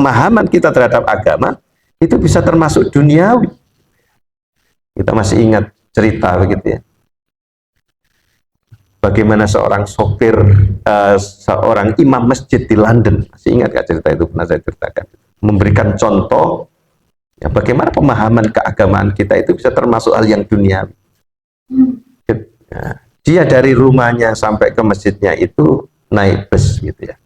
pemahaman kita terhadap agama itu bisa termasuk duniawi. Kita masih ingat cerita begitu ya, bagaimana seorang sopir, seorang imam masjid di London, masih ingat gak cerita itu, pernah saya ceritakan, memberikan contoh ya, bagaimana pemahaman keagamaan kita itu bisa termasuk hal yang duniawi. Dia dari rumahnya sampai ke masjidnya itu naik bus gitu ya,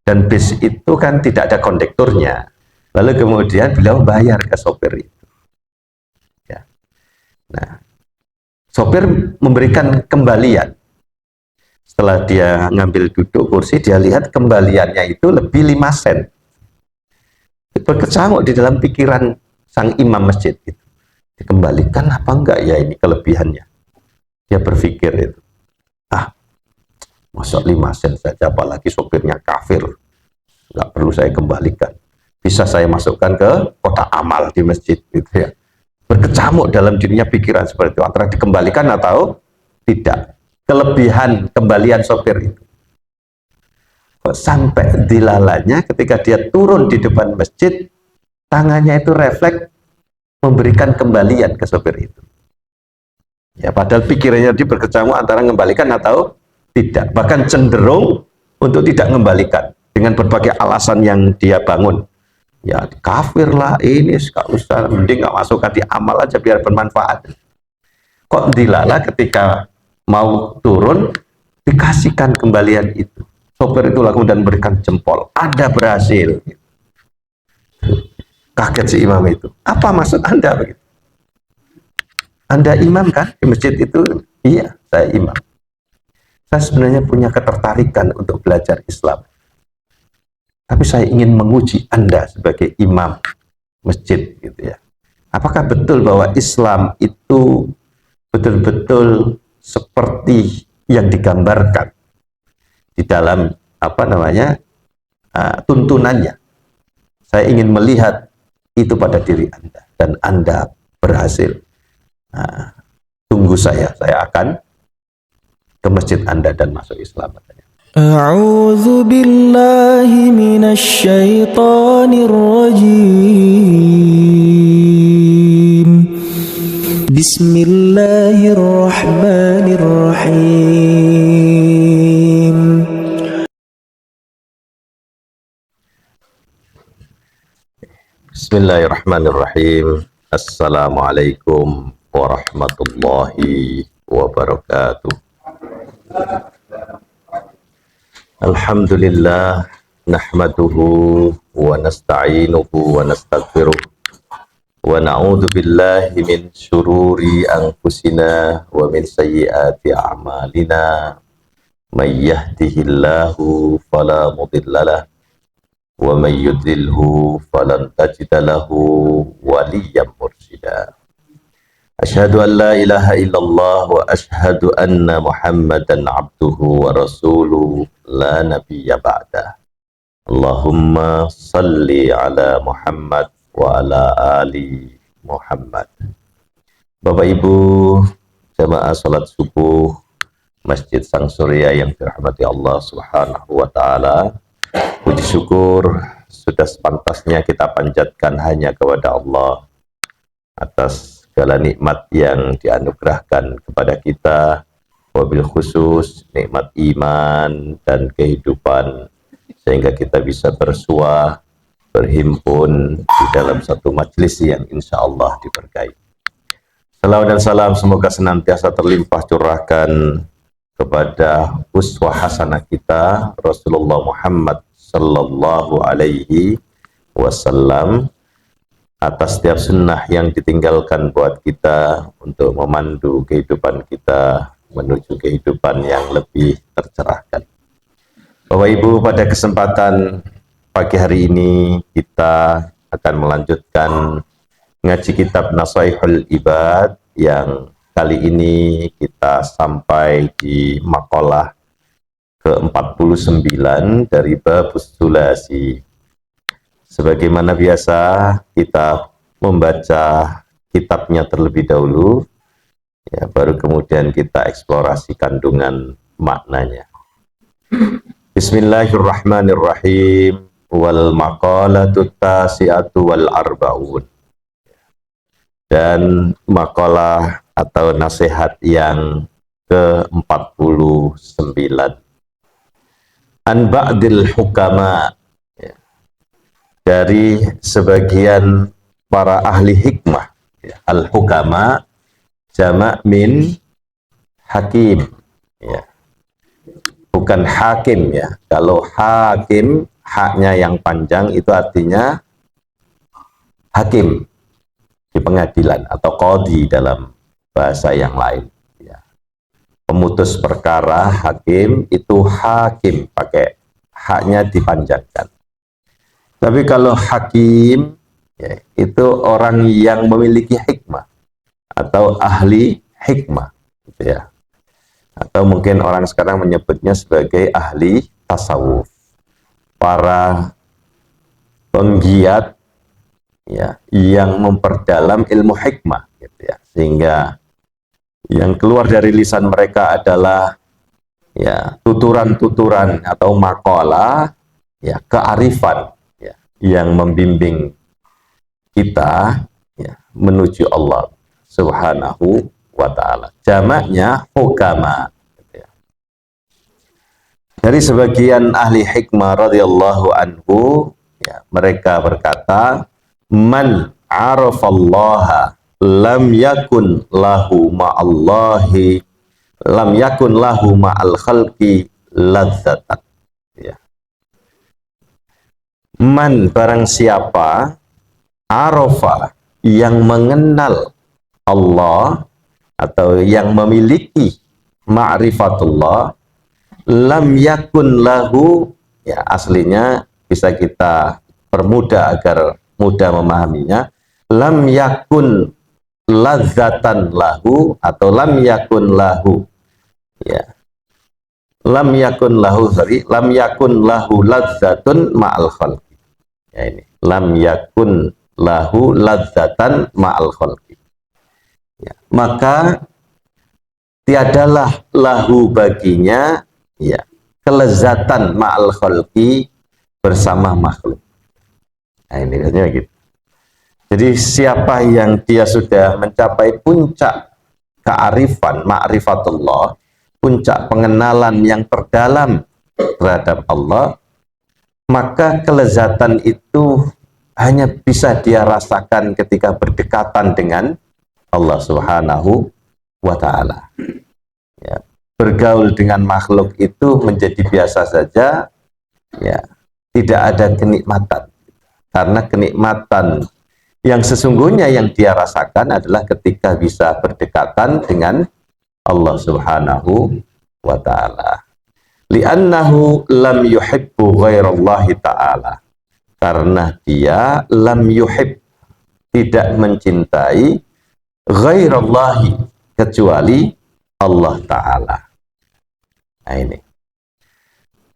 dan bis itu kan tidak ada kondekturnya, lalu kemudian beliau bayar ke sopir itu ya. Nah, sopir memberikan kembalian. Setelah dia ngambil duduk kursi, dia lihat kembaliannya itu lebih 5 sen. Berkecamuk di dalam pikiran sang imam masjid itu, dikembalikan apa enggak ya ini kelebihannya. Dia berpikir itu, masa 5 sen saja, apalagi sopirnya kafir, nggak perlu saya kembalikan, bisa saya masukkan ke kotak amal di masjid gitu ya. Berkecamuk dalam dirinya pikiran seperti itu, antara dikembalikan atau tidak, kelebihan kembalian sopir itu. Sampai dilalanya ketika dia turun di depan masjid, tangannya itu refleks memberikan kembalian ke sopir itu ya, padahal pikirannya dia berkecamuk antara mengembalikan atau tidak, bahkan cenderung untuk tidak mengembalikan dengan berbagai alasan yang dia bangun ya, kafir lah ini, gak usah, mending gak masukkan di amal aja biar bermanfaat. Kok dilala ketika mau turun dikasihkan kembalian itu, sopir itu langsung dan berikan jempol, Anda berhasil. Kaget si imam itu, apa maksud Anda begitu? Anda imam kan di masjid itu? Iya, saya imam. Saya sebenarnya punya ketertarikan untuk belajar Islam, tapi saya ingin menguji Anda sebagai imam masjid gitu ya. Apakah betul bahwa Islam itu betul-betul seperti yang digambarkan di dalam tuntunannya? Saya ingin melihat itu pada diri Anda, dan Anda berhasil. Tunggu saya akan ke masjid Anda dan masuk Islam. A'udzu billahi minasy syaithanir rajim. Bismillahirrahmanirrahim. Bismillahirrahmanirrahim. Assalamualaikum warahmatullahi wabarakatuh. Alhamdulillah, nahmaduhu wa nasta'inuhu wa nastaghfiruh wa na'udzu billahi min syururi anfusina wa min sayyiati a'malina. May yahdihillahu fala mudhillalah wa may yudlilhu falan tajida lahu waliyyan mursyida. Asyhadu an la ilaha illallah wa asyhadu anna Muhammadan abduhu wa rasuluhu la nabiyya ba'dah. Allahumma salli ala Muhammad wa ala ali Muhammad. Bapak Ibu jamaah salat subuh Masjid Sang Surya yang dirahmati Allah Subhanahu wa taala, puji syukur sudah sepantasnya kita panjatkan hanya kepada Allah atas segala nikmat yang dianugerahkan kepada kita, wabil khusus nikmat iman dan kehidupan, sehingga kita bisa bersua, berhimpun di dalam satu majelis yang insya Allah diberkahi. Salawat dan salam semoga senantiasa terlimpah curahkan kepada uswah hasanah kita Rasulullah Muhammad sallallahu alaihi wasallam, atas setiap sunnah yang ditinggalkan buat kita untuk memandu kehidupan kita menuju kehidupan yang lebih tercerahkan. Bapak Ibu, pada kesempatan pagi hari ini kita akan melanjutkan ngaji kitab Nasaihul Ibad, yang kali ini kita sampai di maqalah ke-49 dari Babus Sulasi. Sebagaimana biasa, kita membaca kitabnya terlebih dahulu, ya, baru kemudian kita eksplorasi kandungan maknanya. Bismillahirrahmanirrahim. wal maqalatut tasi'atu wal arba'un. Dan makalah atau nasihat yang ke-49. An ba'dil hukama, ya, dari sebagian para ahli hikmah. Ya, al-hukama jamak min hakim, ya. Bukan hakim, ya. Kalau hakim, haknya yang panjang itu artinya hakim di pengadilan atau qadhi dalam bahasa yang lain, ya. Pemutus perkara, hakim, itu hakim, pakai haknya dipanjangkan. Tapi kalau hakim, ya, itu orang yang memiliki hikmah atau ahli hikmah, gitu ya. Atau mungkin orang sekarang menyebutnya sebagai ahli tasawuf, para penggiat, ya, yang memperdalam ilmu hikmah, gitu ya, sehingga yang keluar dari lisan mereka adalah, ya, tuturan-tuturan atau makalah, ya, kearifan, ya, yang membimbing kita, ya, menuju Allah Subhanahu wa ta'ala. Jamaknya hukama, gitu ya. Dari sebagian ahli hikmah radhiyallahu anhu, ya, mereka berkata, man arafallaha lam yakun lahu ma'allahi lam yakun lahu ma'al khalqi ladzatan, ya. Man, barang siapa, arafa, yang mengenal Allah atau yang memiliki ma'rifatullah, lam yakun lahu, ya, aslinya bisa kita permudah agar mudah memahaminya, lam yakun ladzatan lahu atau lam yakun lahu, ya, lam yakun lahu ladzatun ma'al khalqi, ya, ini lam yakun lahu ladzatan ma'al khalqi, ya, maka tiadalah lahu baginya, ya, kelezatan ma'al khalqi, bersama makhluk. Nah, ini biasanya gitu. Jadi siapa yang dia sudah mencapai puncak kearifan, ma'rifatullah, puncak pengenalan yang terdalam terhadap Allah, maka kelezatan itu hanya bisa dia rasakan ketika berdekatan dengan Allah Subhanahu wa ta'ala. Ya, bergaul dengan makhluk itu menjadi biasa saja, ya, tidak ada kenikmatan. Karena kenikmatan yang sesungguhnya yang dia rasakan adalah ketika bisa berdekatan dengan Allah Subhanahu wa ta'ala. Li'annahu lam yuhibbu ghairallahi ta'ala. Karena dia lam yuhib, tidak mencintai, ghairallahi, kecuali Allah Ta'ala. Nah, ini.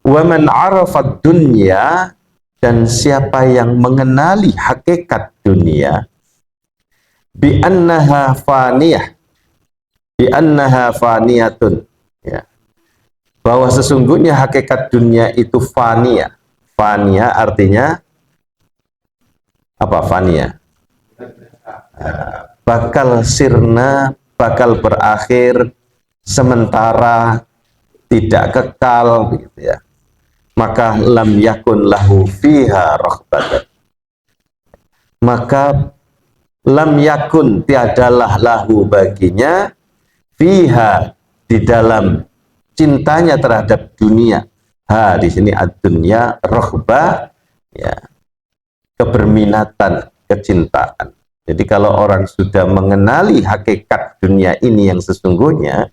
Wa man arafad dunya, dan siapa yang mengenali hakikat dunia, bi annaha faniyatun, ya, bahwa sesungguhnya hakikat dunia itu fania. Fania artinya apa? Fania, bakal sirna, bakal berakhir, sementara, tidak kekal, begitu ya. Maka lam yakun lahu fiha raghbatan, maka lam yakun, tiadalah lahu baginya, fiha, di dalam cintanya terhadap dunia. Ha, di sini ad-dunya raghbah, ya, keberminatan, kecintaan. Jadi kalau orang sudah mengenali hakikat dunia ini yang sesungguhnya,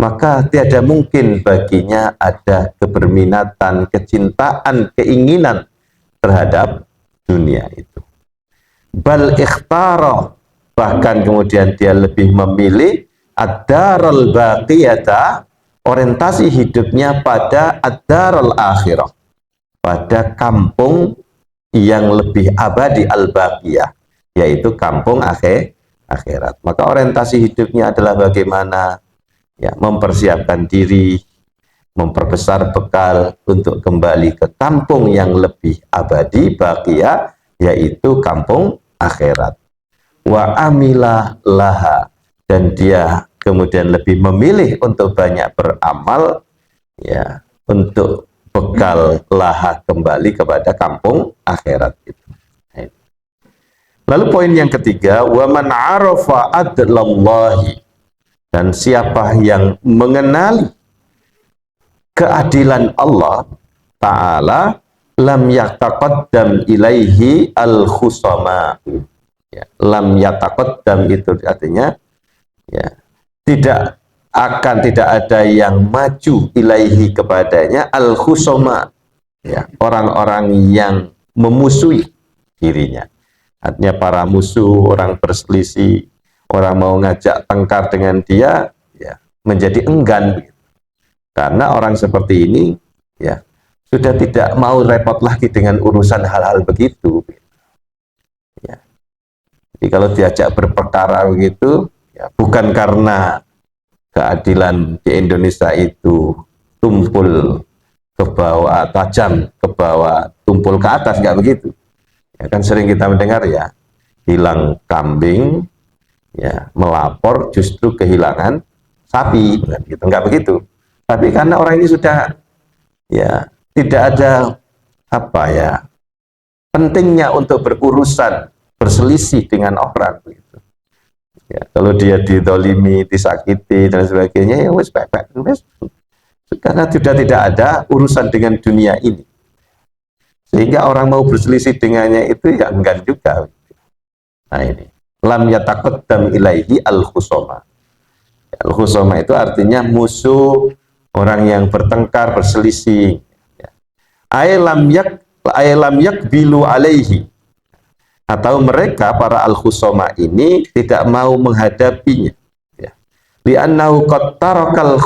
maka tiada mungkin baginya ada keberminatan, kecintaan, keinginan terhadap dunia itu. Bal ikhtara, bahkan kemudian dia lebih memilih ad-daral baqiyata, orientasi hidupnya pada ad-daral akhirah, pada kampung yang lebih abadi, al-baqiyah, yaitu kampung akhirat. Maka orientasi hidupnya adalah bagaimana, ya, mempersiapkan diri memperbesar bekal untuk kembali ke kampung yang lebih abadi, bahagia, yaitu kampung akhirat. Wa amila laha, dan dia kemudian lebih memilih untuk banyak beramal, ya, untuk bekal laha kembali kepada kampung akhirat itu. Lalu poin yang ketiga, wa man arafa adlallahi, dan siapa yang mengenali keadilan Allah Ta'ala, lam yataqaddam ilaihi al-khusama. Ya, lam yataqaddam itu artinya, ya, tidak ada yang maju ilaihi kepadanya al-khusama, ya, orang-orang yang memusuhi dirinya. Artinya para musuh, orang berselisih, orang mau ngajak tengkar dengan dia, ya, menjadi enggan. Karena orang seperti ini, ya, sudah tidak mau repot lagi dengan urusan hal-hal begitu. Ya. Jadi kalau diajak berperkara begitu, ya, bukan karena keadilan di Indonesia itu tumpul ke bawah, tajam ke bawah, tumpul ke atas, nggak begitu. Ya, kan sering kita mendengar, ya, hilang kambing, ya, melapor justru kehilangan sapi, gitu. Nggak begitu. Tapi karena orang ini sudah, ya, tidak ada apa, ya, pentingnya untuk berurusan berselisih dengan orang, gitu. Ya, kalau dia didolimi, disakiti dan sebagainya, ya wes pepek, karena sudah tidak ada urusan dengan dunia ini. Sehingga orang mau berselisih dengannya itu ya enggan juga. Nah ini, lam yataqaddam ilaihi al-khusoma. Al-khusoma itu artinya musuh, orang yang bertengkar, berselisih. Ay lam yakbilu alaihi, atau mereka para al-khusoma ini tidak mau menghadapinya. Li'annahu qad tarakal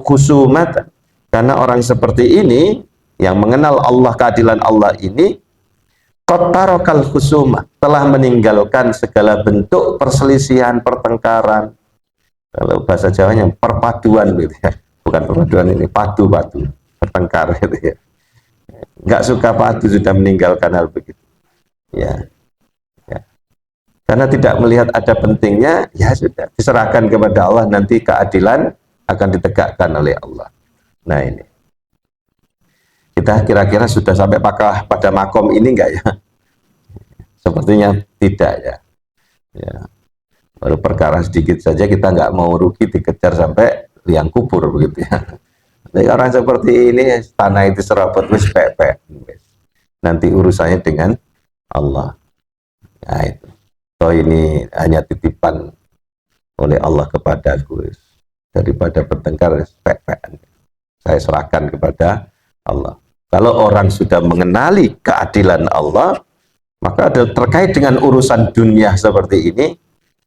khusumata, karena orang seperti ini yang mengenal Allah, keadilan Allah ini, qad tarakal khusumah, telah meninggalkan segala bentuk perselisihan, pertengkaran. Kalau bahasa Jawanya perpaduan, gitu ya. Bukan perpaduan, ini padu-padu, bertengkar, gitu ya. Nggak suka padu, sudah meninggalkan hal begitu. Ya. Ya. Karena tidak melihat ada pentingnya, ya sudah, diserahkan kepada Allah, nanti keadilan akan ditegakkan oleh Allah. Nah ini. Kita kira-kira sudah sampai pada makom ini enggak ya? Sepertinya tidak, ya. Ya. Baru perkara sedikit saja kita nggak mau rugi dikejar sampai liang kubur begitu ya. Jadi orang seperti ini tanah itu serabut wis pepek. Nanti urusannya dengan Allah. Nah itu. So ini hanya titipan oleh Allah kepadaku, daripada bertengkar pepek. Saya serahkan kepada Allah. Kalau orang sudah mengenali keadilan Allah, maka terkait dengan urusan dunia seperti ini,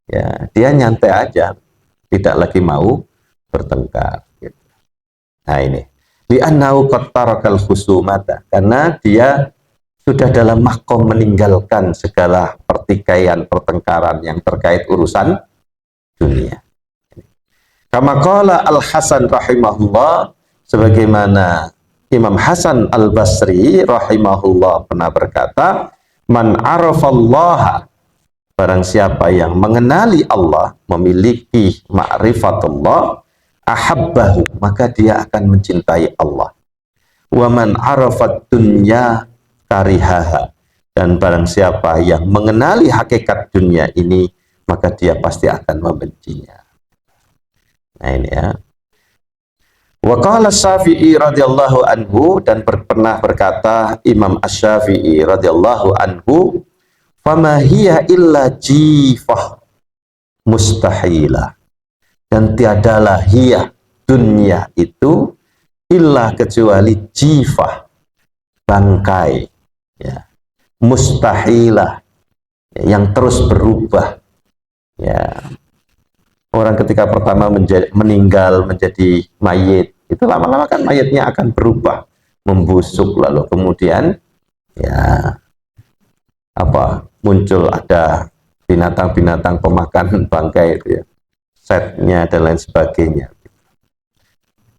ya, dia nyantai aja, tidak lagi mau bertengkar. Gitu. Nah ini, li'annahu qad tarakal khusumata, karena dia sudah dalam mahkom meninggalkan segala pertikaian, pertengkaran yang terkait urusan dunia. Kama qala Al-Hasan rahimahullah, sebagaimana Imam Hasan Al-Basri rahimahullah pernah berkata, man arafallaha, barang siapa yang mengenali Allah, memiliki ma'rifatullah, ahabbahu, maka dia akan mencintai Allah. Wa man arafat dunya karihaha, dan barang siapa yang mengenali hakikat dunia ini, maka dia pasti akan membencinya. Nah ini ya. Wa qala Syafi'i radhiyallahu anhu, dan pernah berkata Imam Asy-Syafi'i radhiyallahu anhu, fama hiya illa jifah mustahilah, dan tiadalah hiya dunia itu illa kecuali jifah, bangkai, ya, mustahilah, ya, yang terus berubah. Ya, orang ketika pertama meninggal menjadi mayit, itu lama-lama kan mayitnya akan berubah, membusuk, lalu kemudian ya apa, muncul ada binatang-binatang pemakan bangkai itu ya, setnya dan lain sebagainya.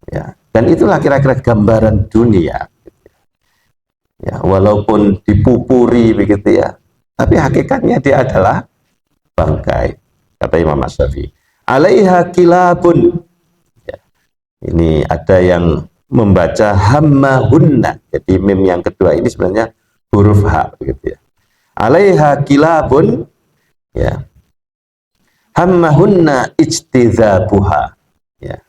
Ya, Dan itulah kira-kira gambaran dunia. Ya, walaupun dipupuri begitu ya, tapi hakikatnya dia adalah bangkai, kata Imam Asy-Syafi'i. Alaiha kilabun. Ya, ini ada yang membaca hammahunna. Jadi mim yang kedua ini sebenarnya huruf H begitu ya. Alaiha kilabun, ya. Hammahunna ijtidzabuha. Ya.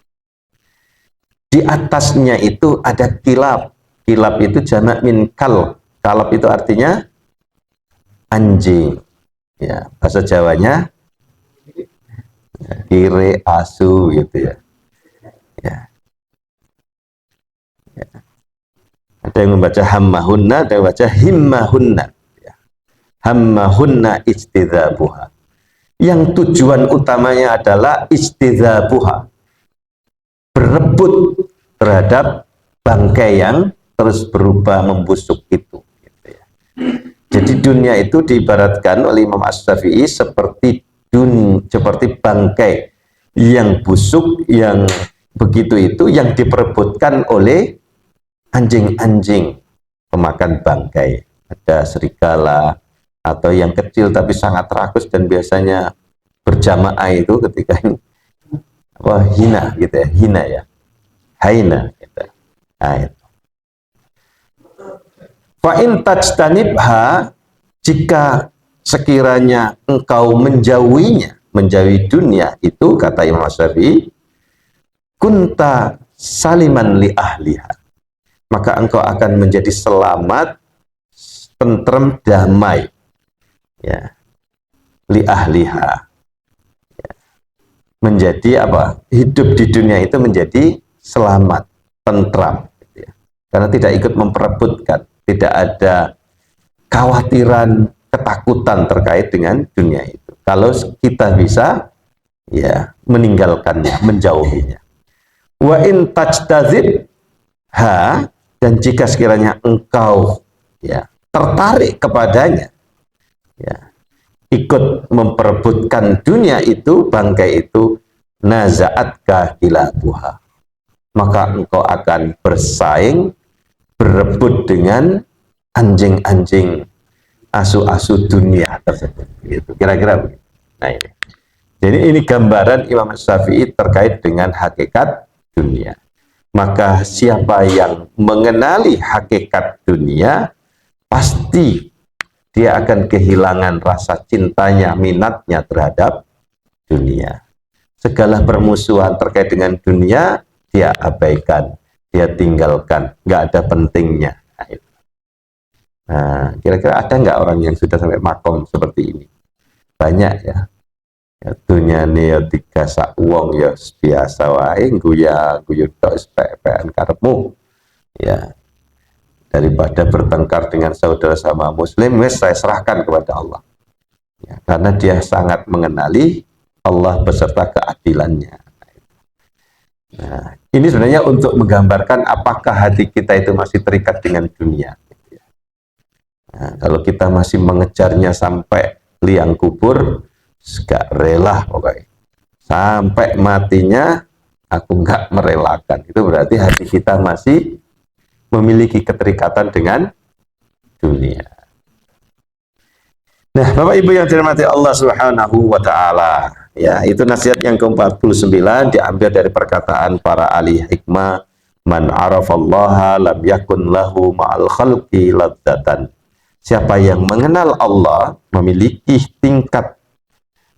Di atasnya itu ada kilab. Kilab itu jamak min kalb. Kalb itu artinya anjing. Ya, bahasa Jawanya kire, asu gitu ya. Ya. Ya. Ada yang membaca hammahunna, ada yang membaca himmahunna. Ya. Hammahunna ijtidzabuha. Yang tujuan utamanya adalah ijtidzabuha, berebut terhadap bangkai yang terus berubah membusuk itu. Gitu ya. Jadi dunia itu diibaratkan oleh Imam Asy-Syafi'i seperti bangkai yang busuk, yang begitu itu yang diperebutkan oleh anjing-anjing pemakan bangkai. Ada serigala atau yang kecil tapi sangat rakus dan biasanya berjamaah itu ketika ini hina gitu ya, hina ya, haina gitu. Nah, itu. Fa'in tajtanibha, jika sekiranya engkau menjauhinya, menjauhi dunia itu, kata Imam Syafi'i, kunta saliman li ahliha, maka engkau akan menjadi selamat, tentrem, damai, ya, li ahliha, ya. Menjadi apa? Hidup di dunia itu menjadi selamat, tentram, gitu ya. Karena tidak ikut memperebutkan, tidak ada khawatiran, ketakutan terkait dengan dunia itu. Kalau kita bisa ya meninggalkannya, menjauhinya. Wa in tajtazib ha, dan jika sekiranya engkau ya tertarik kepadanya, ya ikut memperebutkan dunia itu, bangkai itu, naza'atka kilabuha, maka engkau akan bersaing, berebut dengan anjing-anjing asu-asu dunia tersebut. Gitu. Kira-kira begitu. Nah ini. Jadi ini gambaran Imam Syafi'i terkait dengan hakikat dunia. Maka siapa yang mengenali hakikat dunia, pasti dia akan kehilangan rasa cintanya, minatnya terhadap dunia. Segala permusuhan terkait dengan dunia, dia abaikan, dia tinggalkan, nggak ada pentingnya. Nah, kira-kira ada nggak orang yang sudah sampai makom seperti ini? Banyak ya. Ya dunia ini ya tiga sak wong ya biasa wae guyu tok SPPN karepmu. Ya. Daripada bertengkar dengan saudara sama muslim, wes saya serahkan kepada Allah. Ya, karena dia sangat mengenali Allah beserta keadilannya. Nah, ini sebenarnya untuk menggambarkan apakah hati kita itu masih terikat dengan dunia. Nah, kalau kita masih mengejarnya sampai liang kubur, gak rela pokoknya. Sampai matinya, aku gak merelakan. Itu berarti hati kita masih memiliki keterikatan dengan dunia. Nah, Bapak Ibu yang dirahmati Allah Subhanahu wa taala, ya, itu nasihat yang ke-49 diambil dari perkataan para ahli hikmah, man arafallaha lam yakun lahu ma'al khalqi ladzatan. Siapa yang mengenal Allah memiliki tingkat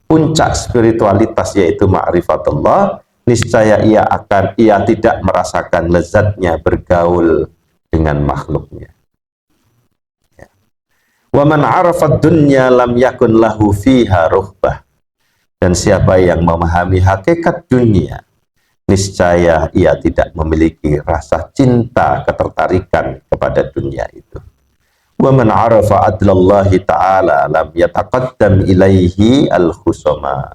puncak spiritualitas yaitu ma'rifatullah, niscaya ia tidak merasakan lezatnya bergaul dengan makhluknya. Ya. Wa man arafad dunya lam yakun lahu fiha ruhbah. Dan siapa yang memahami hakikat dunia, niscaya ia tidak memiliki rasa cinta, ketertarikan kepada dunia itu. Wa man arafa adlallahi ta'ala lam yataqaddam ilaihi al-khusama.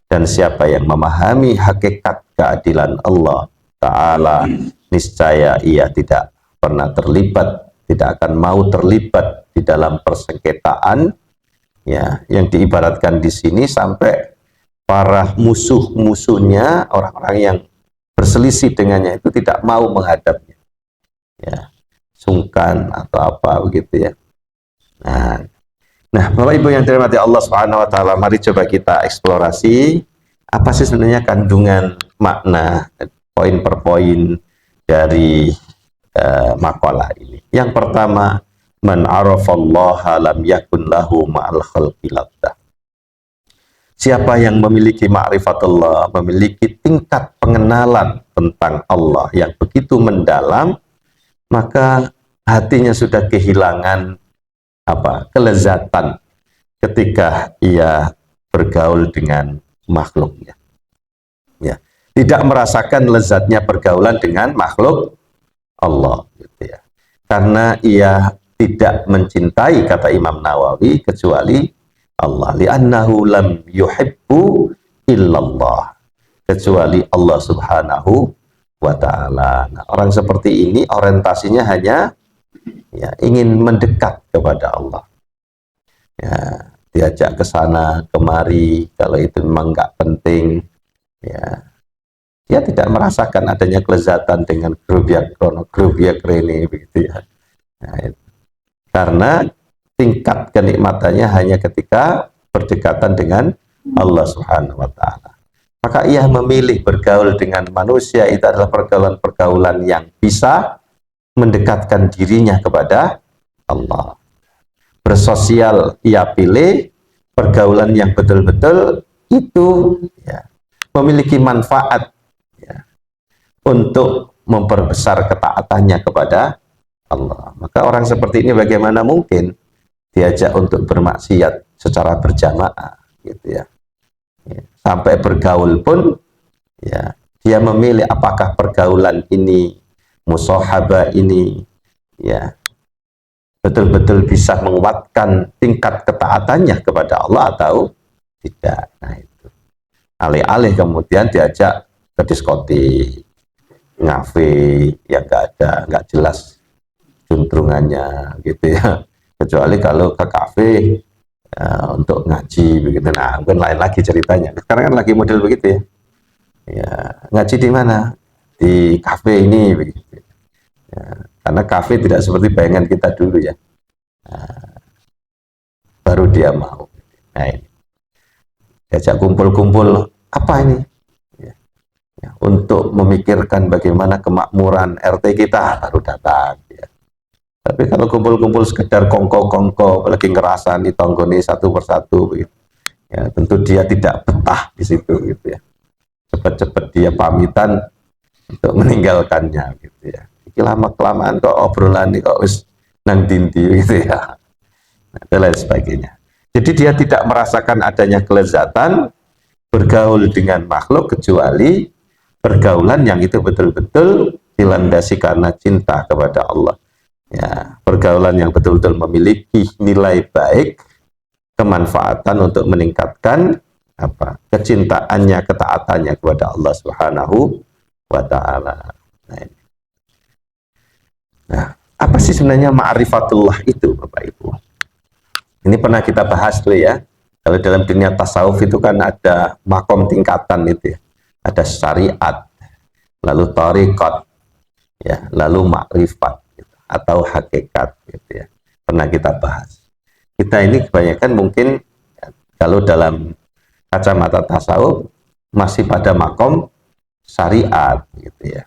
Dan siapa yang memahami hakikat keadilan Allah Ta'ala, niscaya ia tidak pernah terlibat, tidak akan mau terlibat di dalam persengketaan, ya, yang diibaratkan di sini sampai para musuh-musuhnya, orang-orang yang berselisih dengannya itu tidak mau menghadapnya, ya, sungkan atau apa begitu ya. Nah, Bapak Ibu yang dirahmati Allah Subhanahu wa taala, mari coba kita eksplorasi apa sih sebenarnya kandungan makna poin per poin dari makalah ini. Yang pertama, man arafallaha lam yakun lahu ma'al khalqi laddah. Siapa yang memiliki ma'rifatullah, memiliki tingkat pengenalan tentang Allah yang begitu mendalam, maka hatinya sudah kehilangan kelezatan ketika ia bergaul dengan makhluknya. Ya, tidak merasakan lezatnya pergaulan dengan makhluk Allah, gitu ya. Karena ia tidak mencintai, kata Imam Nawawi, kecuali Allah. Li'annahu lam yuhibbu illallah, kecuali Allah Subhanahu wa ta'ala. Nah, orang seperti ini orientasinya hanya ya, ingin mendekat kepada Allah. Ya, diajak ke sana kemari, kalau itu memang nggak penting, ya, dia tidak merasakan adanya kelezatan dengan grubiak krono, grubiak rene, begitu ya. Nah, itu. Karena tingkat kenikmatannya hanya ketika berdekatan dengan Allah Subhanahu wa ta'ala. Maka ia memilih bergaul dengan manusia, itu adalah pergaulan-pergaulan yang bisa mendekatkan dirinya kepada Allah. Bersosial ia pilih pergaulan yang betul-betul itu ya, memiliki manfaat ya, untuk memperbesar ketaatannya kepada Allah. Maka orang seperti ini bagaimana mungkin diajak untuk bermaksiat secara berjamaah, gitu ya. Sampai bergaul pun ya, dia memilih apakah pergaulan ini, musahabah ini ya, betul-betul bisa menguatkan tingkat ketaatannya kepada Allah atau tidak. Nah, itu. Alih-alih kemudian diajak ke diskotik, ngafe yang nggak jelas juntrungannya, gitu ya. Kecuali kalau ke kafe ya, untuk ngaji begitu. Nah, mungkin lain lagi ceritanya. Sekarang kan lagi model begitu ya. Ya, ngaji di mana? Di kafe ini begitu. Ya, karena kafe tidak seperti bayangan kita dulu ya. Nah, baru dia mau. Nah, ini. Diajak kumpul-kumpul, apa ini? Ya, ya, untuk memikirkan bagaimana kemakmuran RT kita, baru datang. Ya. Tapi kalau kumpul-kumpul sekedar kongko-kongko, lagi ngerasani tonggoni satu persatu, gitu. Ya, tentu dia tidak betah di situ, gitu ya. Cepat-cepat dia pamitan untuk meninggalkannya, gitu ya. Iki lama kelamaan kok obrolan ini kok wis nang dindi, gitu ya. Nah, dan lain sebagainya. Jadi dia tidak merasakan adanya kelezatan bergaul dengan makhluk kecuali pergaulan yang itu betul-betul dilandasi karena cinta kepada Allah. Ya, pergaulan yang betul-betul memiliki nilai baik, kemanfaatan untuk meningkatkan kecintaannya, ketaatannya kepada Allah Subhanahu wa ta'ala. Nah, apa sih sebenarnya ma'rifatullah itu, Bapak Ibu? Ini pernah kita bahas tuh ya. Kalau dalam dunia tasawuf itu kan ada makom tingkatan itu ya. Ada syariat, lalu thariqat, ya, lalu ma'rifat gitu, atau hakikat gitu ya. Pernah kita bahas. Kita ini kebanyakan mungkin ya, kalau dalam kacamata tasawuf masih pada makom syariat gitu ya.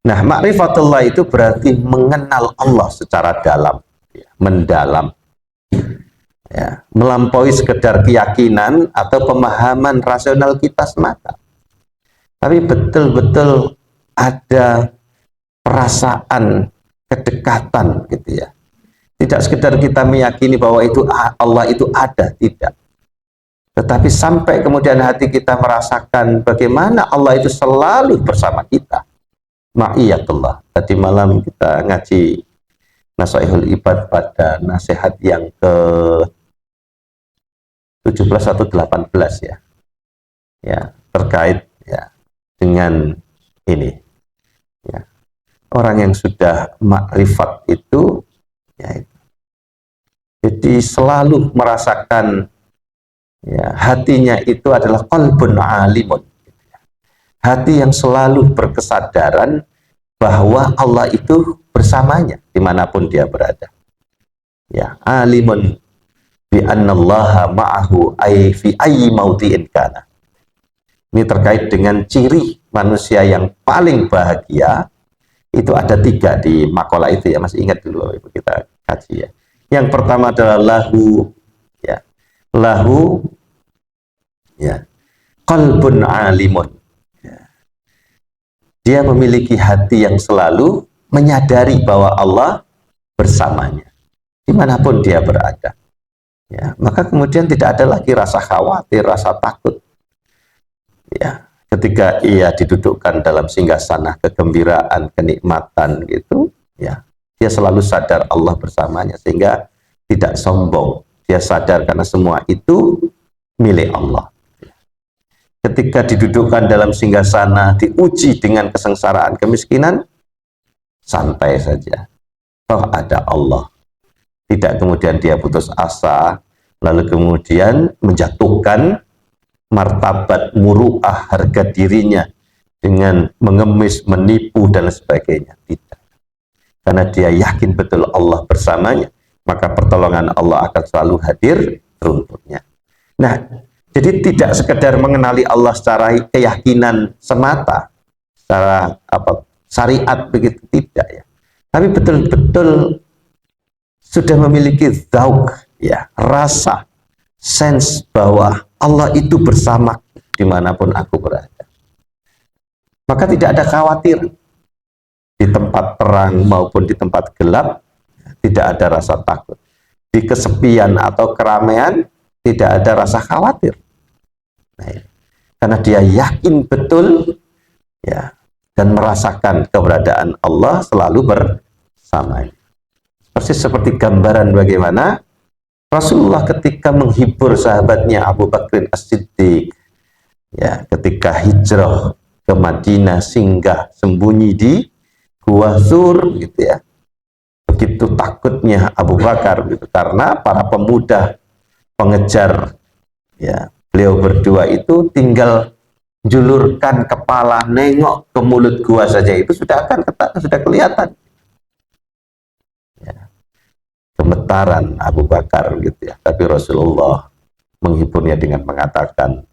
Nah, ma'rifatullah itu berarti mengenal Allah secara dalam, ya, mendalam, ya, melampaui sekedar keyakinan atau pemahaman rasional kita semata. Tapi betul-betul ada perasaan kedekatan, gitu ya. Tidak sekedar kita meyakini bahwa itu Allah itu ada, tidak. Tetapi sampai kemudian hati kita merasakan bagaimana Allah itu selalu bersama kita. Ma'iyatullah. Tadi malam kita ngaji Nasaihul Ibad pada nasihat yang ke 17 atau 18 ya. Ya, terkait ya dengan ini. Ya. Orang yang sudah makrifat itu ya, jadi selalu merasakan ya, hatinya itu adalah qalbun alimun. hati yang selalu berkesadaran bahwa Allah itu bersamanya dimanapun dia berada. Ya, alimun bi annallaha ma'ahu ay fi ayyi mautiin kana. Ini terkait dengan ciri manusia yang paling bahagia. Itu ada 3 di makalah itu ya, masih ingat dulu Ibu kita kaji ya. Yang pertama adalah lahu, ya, lahu, ya, qalbun alimun. Ya. Dia memiliki hati yang selalu menyadari bahwa Allah bersamanya dimanapun dia berada. Ya, maka kemudian tidak ada lagi rasa khawatir, rasa takut. Ya, ketika ia didudukkan dalam singgasana kegembiraan, kenikmatan gitu, ya, dia selalu sadar Allah bersamanya sehingga tidak sombong. Dia sadar karena semua itu milik Allah. Ketika didudukkan dalam singgasana, diuji dengan kesengsaraan, kemiskinan, santai saja. Oh, ada Allah. Tidak kemudian dia putus asa, lalu kemudian menjatuhkan martabat muru'ah, harga dirinya dengan mengemis, menipu dan sebagainya. Tidak. Karena dia yakin betul Allah bersamanya, maka pertolongan Allah akan selalu hadir runtuhnya. Nah, jadi tidak sekedar mengenali Allah secara keyakinan semata, secara syariat begitu, tidak ya. Tapi betul-betul sudah memiliki dzauq, ya, rasa, sense bahwa Allah itu bersama dimanapun aku berada. Maka tidak ada khawatir di tempat terang maupun di tempat gelap, tidak ada rasa takut. Di kesepian atau keramaian tidak ada rasa khawatir. Nah, karena dia yakin betul, ya, dan merasakan keberadaan Allah selalu bersamanya. Persis seperti gambaran bagaimana Rasulullah ketika menghibur sahabatnya Abu Bakr As-Siddiq, ya, ketika hijrah ke Madinah, singgah sembunyi di Gua Zur, gitu ya. Begitu takutnya Abu Bakar, gitu, karena para pemuda pengejar, ya, beliau berdua itu tinggal julurkan kepala, nengok ke mulut gua saja itu sudah kelihatan. Ya. Gemetaran Abu Bakar gitu ya. Tapi Rasulullah menghiburnya dengan mengatakan,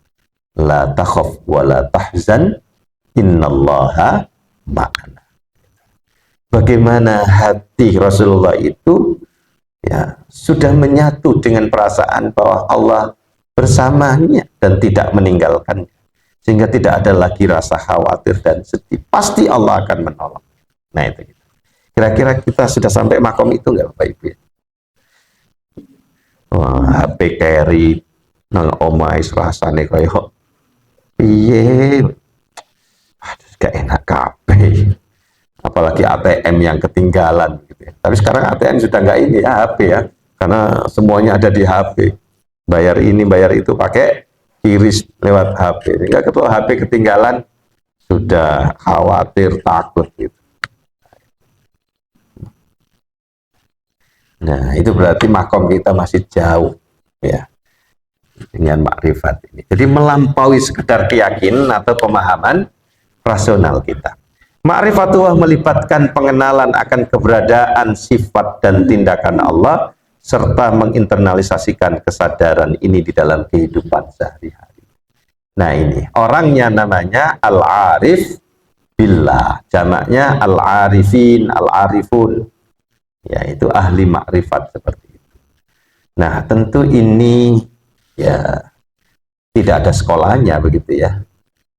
la takhaf wa la tahzan innallaha ma'ana. Bagaimana hati Rasulullah itu, ya, sudah menyatu dengan perasaan bahwa Allah bersamanya dan tidak meninggalkannya, sehingga tidak ada lagi rasa khawatir dan sedih. Pasti Allah akan menolong. Nah, itu gitu. Kira-kira kita sudah sampai makom itu nggak Bapak Ibu ya? Wah, HP carry nang omah rasane kaya piye. Aduh, gak enak kabeh. Apalagi ATM yang ketinggalan gitu ya. Tapi sekarang ATM sudah nggak ini ya, HP ya. Karena semuanya ada di HP. Bayar ini, bayar itu pakai kiris lewat HP. Sehingga ketua HP ketinggalan sudah khawatir, takut gitu. Nah, itu berarti makom kita masih jauh ya dengan makrifat ini. Jadi melampaui sekedar keyakinan atau pemahaman rasional kita. Ma'rifatullah melibatkan pengenalan akan keberadaan sifat dan tindakan Allah serta menginternalisasikan kesadaran ini di dalam kehidupan sehari-hari. Nah, ini orangnya namanya al-arif billah, jamaknya al-arifin, al-arifun. Ya, itu ahli makrifat seperti itu. Nah, tentu ini ya tidak ada sekolahnya begitu ya.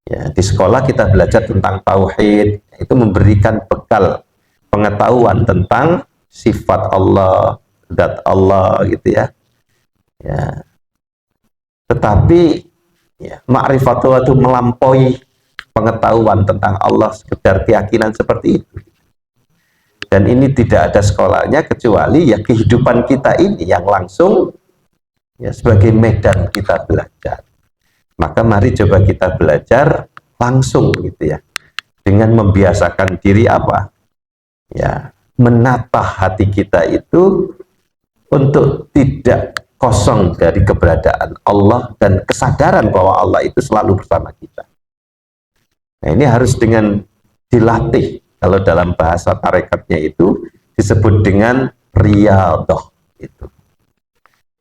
Ya, di sekolah kita belajar tentang tauhid, itu memberikan bekal pengetahuan tentang sifat Allah, zat Allah gitu ya. Ya. Tetapi ya, ma'rifatullah itu melampaui pengetahuan tentang Allah sekedar keyakinan seperti itu. Dan ini tidak ada sekolahnya kecuali ya kehidupan kita ini yang langsung ya sebagai medan kita belajar. Maka mari coba kita belajar langsung gitu ya. Dengan membiasakan diri apa? Ya, menata hati kita itu untuk tidak kosong dari keberadaan Allah dan kesadaran bahwa Allah itu selalu bersama kita. Nah, ini harus dengan dilatih. Kalau dalam bahasa tarekatnya itu disebut dengan riyadhah itu.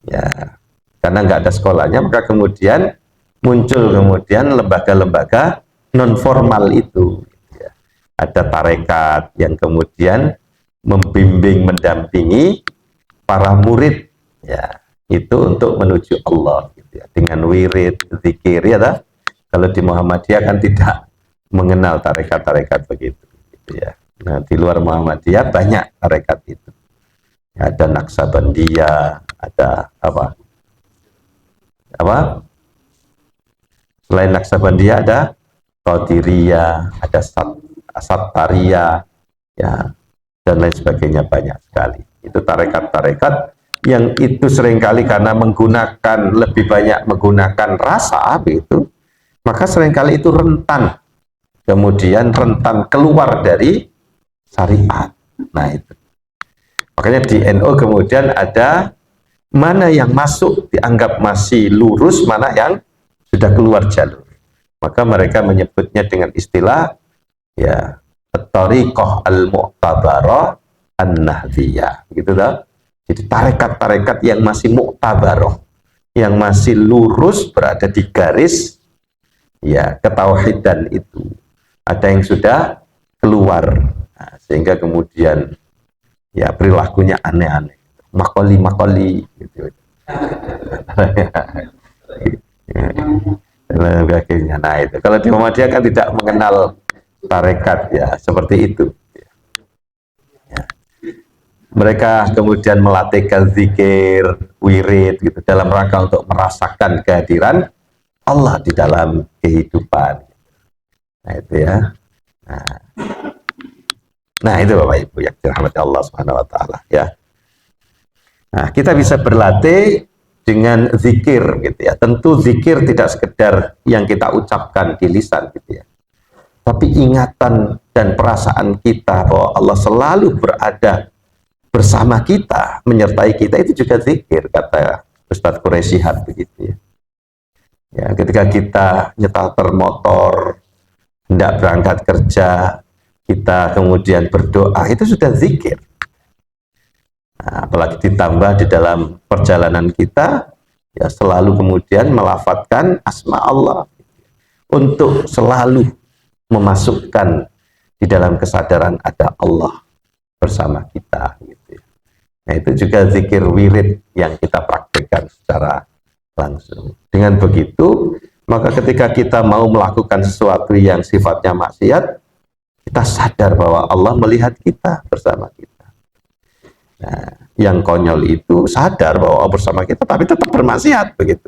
Ya, karena nggak ada sekolahnya, maka kemudian muncul kemudian lembaga-lembaga non formal itu. Ya. Ada tarekat yang kemudian membimbing, mendampingi para murid, ya, itu untuk menuju Allah, gitu ya, dengan wirid, zikir, ya dah. Kalau di Muhammadiyah kan tidak mengenal tarekat-tarekat begitu, gitu ya. Nah, di luar Muhammadiyah banyak tarekat itu. Ada Naksabandiyah, ada apa? Selain Naksabandiyah ada Qadiriyah, ada Sattariyah, ya, dan lain sebagainya, banyak sekali. Itu tarekat-tarekat yang itu seringkali karena lebih banyak menggunakan rasa begitu, maka seringkali itu rentan, kemudian rentan keluar dari syariat. Nah, itu makanya di NU kemudian ada mana yang masuk dianggap masih lurus, mana yang sudah keluar jalur, maka mereka menyebutnya dengan istilah, ya, at-tariqah al-mu'tabarah an-nahdiyah, gitu dah. Jadi tarekat-tarekat yang masih mu'tabarah, yang masih lurus berada di garis, ya, ketauhidan itu. Ada yang sudah keluar, nah, sehingga kemudian, ya, perilakunya aneh-aneh, makoli gitu. Dan sebagainya. Nah, itu kalau di Muhammadiyah kan tidak mengenal tarekat, ya, seperti itu. Ya. Mereka kemudian melatih zikir, wirid, gitu, dalam rangka untuk merasakan kehadiran Allah di dalam kehidupan. Nah, itu ya. Nah, itu Bapak Ibu yang dirahmati Allah Subhanahu wa taala, ya. Nah, kita bisa berlatih dengan zikir, gitu ya. Tentu zikir tidak sekedar yang kita ucapkan di lisan, gitu ya. Tapi ingatan dan perasaan kita bahwa Allah selalu berada bersama kita, menyertai kita, itu juga zikir, kata Ustadz Quraisyihab begitu ya. Ya, ketika kita nyetar motor, hendak berangkat kerja, kita kemudian berdoa, itu sudah zikir. Nah, apalagi ditambah di dalam perjalanan kita, ya, selalu kemudian melafadzkan asma Allah untuk selalu memasukkan di dalam kesadaran ada Allah bersama kita, gitu. Nah, itu juga zikir wirid yang kita praktekkan secara langsung. Dengan begitu, maka ketika kita mau melakukan sesuatu yang sifatnya maksiat, kita sadar bahwa Allah melihat kita bersama kita. Nah, yang konyol itu sadar bahwa Allah bersama kita tapi tetap bermaksiat begitu.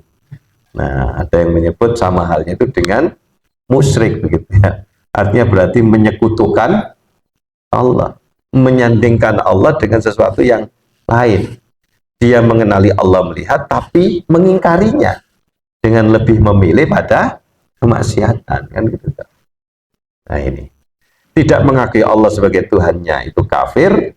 Nah, ada yang menyebut sama halnya itu dengan musyrik begitu ya. Artinya berarti menyekutukan Allah, menyandingkan Allah dengan sesuatu yang lain. Dia mengenali Allah melihat tapi mengingkarinya dengan lebih memilih pada kemaksiatan, kan gitu. Nah, ini tidak mengakui Allah sebagai Tuhannya itu kafir.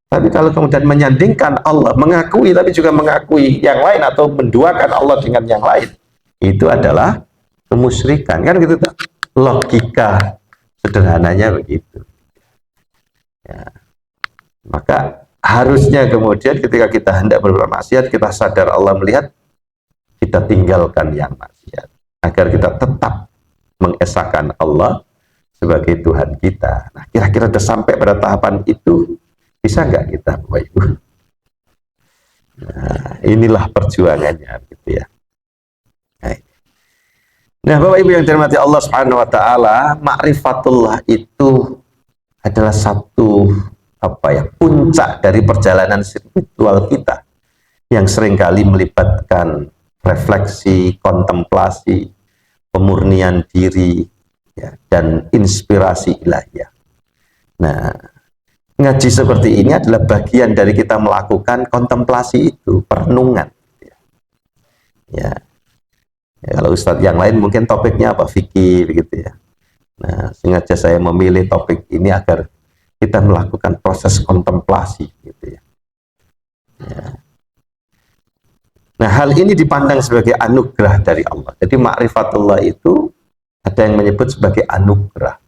Tapi kalau kemudian menyandingkan Allah, mengakui tapi juga mengakui yang lain atau menduakan Allah dengan yang lain, itu adalah kemusyrikan, kan gitu. Logika sederhananya begitu. Ya. Maka harusnya kemudian ketika kita hendak berbuat maksiat, kita sadar Allah melihat, kita tinggalkan yang maksiat agar kita tetap mengesahkan Allah sebagai Tuhan kita. Nah, kira-kira sudah sampai pada tahapan itu, bisa nggak kita, Bapak Ibu? Nah, inilah perjuangannya, gitu ya. Nah, Bapak Ibu yang dirahmati Allah Subhanahu wa taala, ma'rifatullah itu adalah satu puncak dari perjalanan spiritual kita yang seringkali melibatkan refleksi, kontemplasi, pemurnian diri, ya, dan inspirasi ilahiyah. Nah, ngaji seperti ini adalah bagian dari kita melakukan kontemplasi itu, perenungan. Ya. Ya, kalau Ustadz yang lain mungkin topiknya apa? Fikih, begitu ya. Nah, sengaja saya memilih topik ini agar kita melakukan proses kontemplasi, gitu ya. Ya. Nah, hal ini dipandang sebagai anugerah dari Allah. Jadi ma'rifatullah itu ada yang menyebut sebagai anugerah.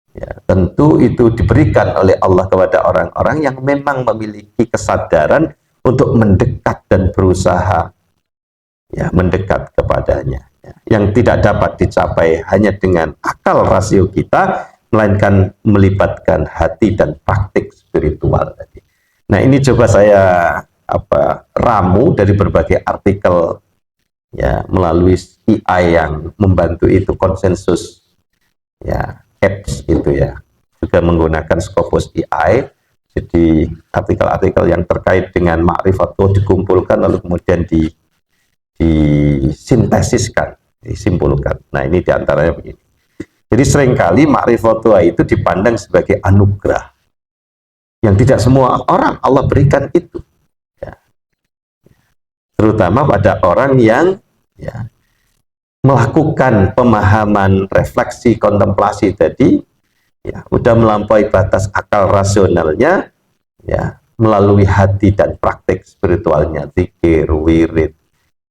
Ya, tentu itu diberikan oleh Allah kepada orang-orang yang memang memiliki kesadaran untuk mendekat dan berusaha ya mendekat kepadanya, ya, yang tidak dapat dicapai hanya dengan akal rasio kita, melainkan melibatkan hati dan praktik spiritual tadi. Nah, ini coba saya ramu dari berbagai artikel ya melalui AI yang membantu itu, konsensus ya apps itu ya, juga menggunakan Scopus AI. Jadi artikel-artikel yang terkait dengan ma'rifatullah dikumpulkan lalu kemudian disintesiskan, disimpulkan. Nah, ini diantaranya begini. Jadi seringkali ma'rifatullah itu dipandang sebagai anugerah yang tidak semua orang Allah berikan itu, ya. Terutama pada orang yang ya, melakukan pemahaman, refleksi, kontemplasi tadi, ya, udah melampaui batas akal rasionalnya, ya, melalui hati dan praktik spiritualnya, zikir, wirid,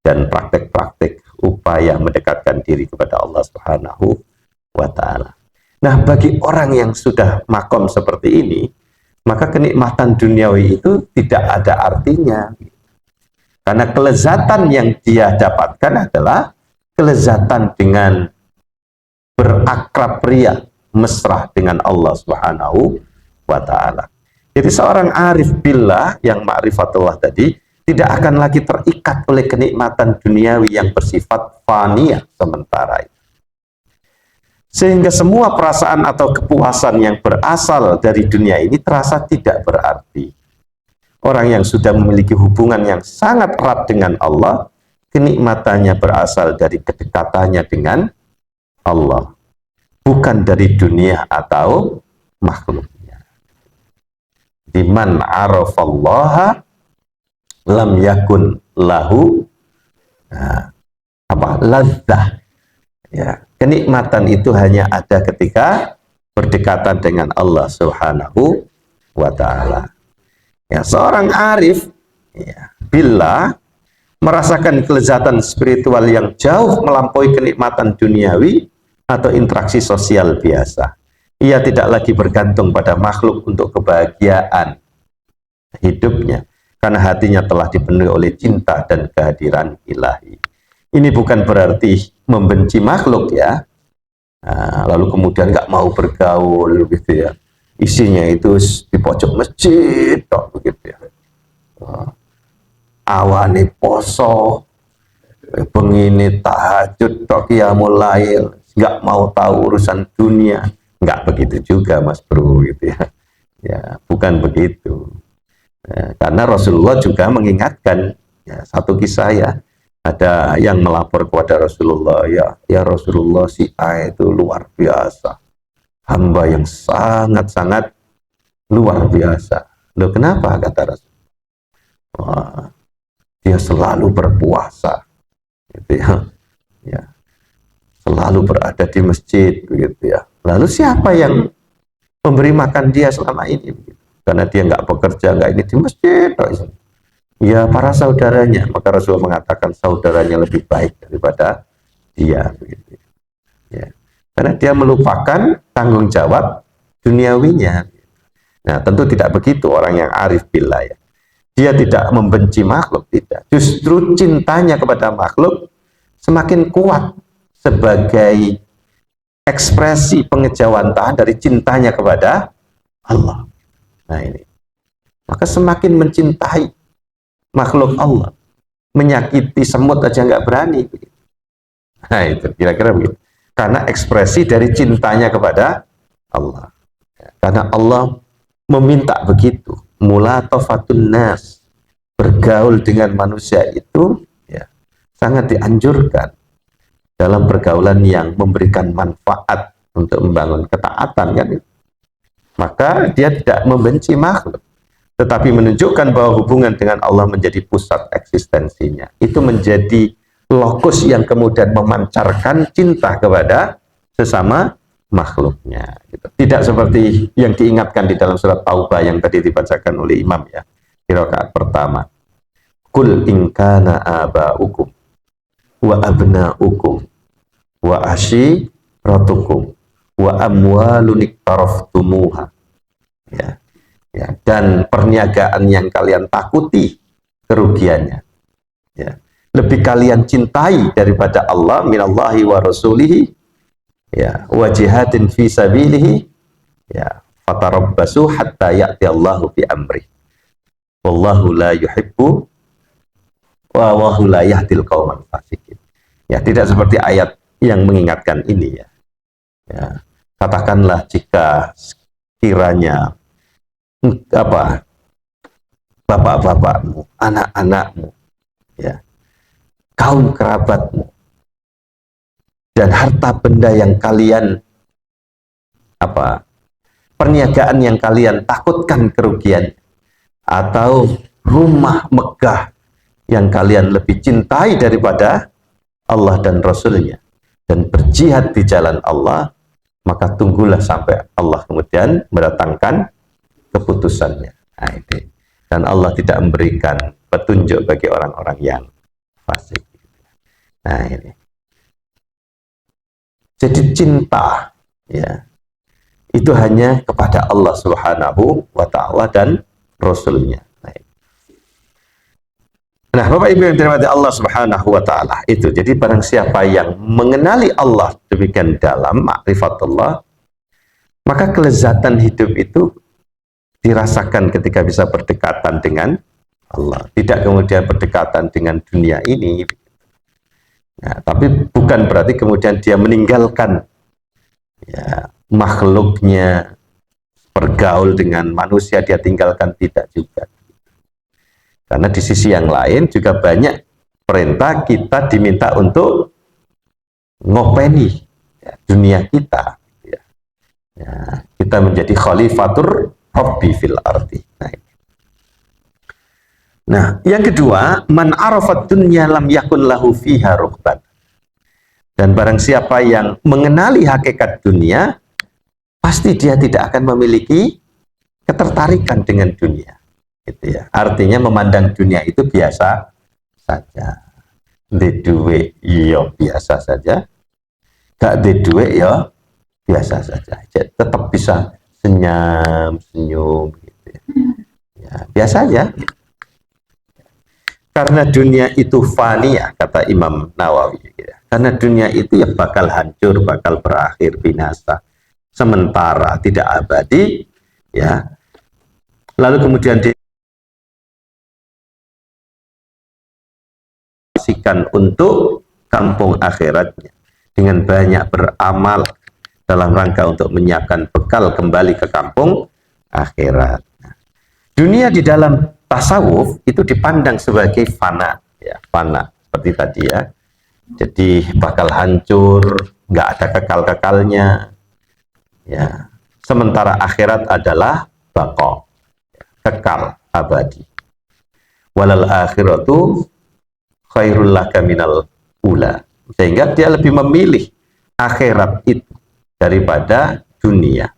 dan praktek-praktek upaya mendekatkan diri kepada Allah Subhanahu wa Ta'ala. Nah, bagi orang yang sudah makom seperti ini, maka kenikmatan duniawi itu tidak ada artinya. Karena kelezatan yang dia dapatkan adalah kelezatan dengan berakrab ria, mesra dengan Allah Subhanahu wa Ta'ala. Jadi seorang arif billah yang ma'rifatullah tadi tidak akan lagi terikat oleh kenikmatan duniawi yang bersifat faniyah sementara itu. Sehingga semua perasaan atau kepuasan yang berasal dari dunia ini terasa tidak berarti. Orang yang sudah memiliki hubungan yang sangat erat dengan Allah, kenikmatannya berasal dari kedekatannya dengan Allah, bukan dari dunia atau makhluknya. Diman arafallaha lam yakun lahu ladzah. Ya, kenikmatan itu hanya ada ketika berdekatan dengan Allah Subhanahu wa Ta'ala. Ya, seorang arif ya, billah merasakan kelezatan spiritual yang jauh melampaui kenikmatan duniawi atau interaksi sosial biasa. Ia tidak lagi bergantung pada makhluk untuk kebahagiaan hidupnya, karena hatinya telah dipenuhi oleh cinta dan kehadiran ilahi. Ini bukan berarti membenci makhluk ya, lalu kemudian nggak mau bergaul gitu ya, isinya itu di pojok masjid tok begitu ya, awane poso, pengini tahajud tok, qiyamul lail, nggak mau tahu urusan dunia. Nggak begitu juga Mas Bro gitu ya, ya bukan begitu. Karena Rasulullah juga mengingatkan ya, satu kisah ya, ada yang melapor kepada Rasulullah, ya Rasulullah, si A itu luar biasa, hamba yang sangat-sangat luar biasa. Loh, kenapa? Kata Rasul, wah, dia selalu berpuasa gitu ya, ya selalu berada di masjid begitu ya. Lalu siapa yang memberi makan dia selama ini begitu? Karena dia nggak bekerja, nggak ini, di masjid ya para saudaranya. Maka Rasulullah mengatakan saudaranya lebih baik daripada dia begitu ya. Karena dia melupakan tanggung jawab duniawinya. Nah, tentu tidak begitu orang yang arif billah ya. Dia tidak membenci makhluk, tidak. Justru cintanya kepada makhluk semakin kuat sebagai ekspresi pengejawantahan dari cintanya kepada Allah. Nah, ini. Maka semakin mencintai makhluk Allah, menyakiti semut aja nggak berani. Nah, itu kira-kira begitu. Karena ekspresi dari cintanya kepada Allah. Karena Allah meminta begitu. Mulatafatun nas, bergaul dengan manusia itu ya, sangat dianjurkan dalam pergaulan yang memberikan manfaat untuk membangun ketaatan kan. Maka dia tidak membenci makhluk, tetapi menunjukkan bahwa hubungan dengan Allah menjadi pusat eksistensinya. Itu menjadi lokus yang kemudian memancarkan cinta kepada sesama makhluknya. Gitu. Tidak seperti yang diingatkan di dalam surat Taubah yang tadi dibacakan oleh Imam ya, di rakaat pertama. Kul in kana aba'ukum wa abna'ukum wa ashiratukum wa amwalun iktaraftumuha. Ya, ya, dan perniagaan yang kalian takuti kerugiannya. Ya, lebih kalian cintai daripada Allah, minallahi wa rasulihi, ya, wa jihadin fi sabilihi, ya, fatarabbasu hatta ya'ti Allahu bi amri. Wallahu la yuhibbu wa wallahu la yahdil qaumal fasikin. Ya, tidak seperti ayat yang mengingatkan ini ya. Ya, katakanlah jika kiranya bapak-bapakmu, anak-anakmu, ya, kaum kerabatmu, dan harta benda yang kalian perniagaan yang kalian takutkan kerugian, atau rumah megah yang kalian lebih cintai daripada Allah dan Rasulnya, dan berjihad di jalan Allah, maka tunggulah sampai Allah kemudian mendatangkan keputusannya. Nah, ini. Dan Allah tidak memberikan petunjuk bagi orang-orang yang fasik. Nah, ini. Jadi cinta, ya, itu hanya kepada Allah Subhanahu wa Ta'ala dan Rasulnya. Nah, Bapak Ibu yang dirahmati Allah Subhanahu wa Ta'ala, itu jadi barang siapa yang mengenali Allah demikian dalam, ma'rifatullah, maka kelezatan hidup itu dirasakan ketika bisa berdekatan dengan Allah, tidak kemudian berdekatan dengan dunia ini. Nah, tapi bukan berarti kemudian dia meninggalkan, ya, makhluknya, bergaul dengan manusia dia tinggalkan, tidak juga. Karena di sisi yang lain juga banyak perintah kita diminta untuk ngopeni, ya, dunia kita, ya. Ya, kita menjadi khalifatur Rabbi fil ardi. Nah, yang kedua, man arafat dunya lam yakun lahu fiha rughbat. Dan barang siapa yang mengenali hakikat dunia, pasti dia tidak akan memiliki ketertarikan dengan dunia. Gitu ya. Artinya memandang dunia itu biasa saja. Di duit ya biasa saja, gak di duit ya biasa saja. Jadi tetap bisa senyum, gitu ya. Ya, biasa aja. Karena dunia itu fani, ya, kata Imam Nawawi, gitu ya. Karena dunia itu ya bakal hancur, bakal berakhir, binasa, sementara, tidak abadi, ya. Lalu kemudian dipastikan untuk kampung akhiratnya dengan banyak beramal dalam rangka untuk menyiapkan bekal kembali ke kampung akhirat. Dunia di dalam tasawuf itu dipandang sebagai fana, ya, fana seperti tadi ya. Jadi bakal hancur, nggak ada kekal-kekalnya, ya. Sementara akhirat adalah baqa, kekal, abadi. Walal akhiratu khairul laka minal ula. Sehingga dia lebih memilih akhirat itu daripada dunia.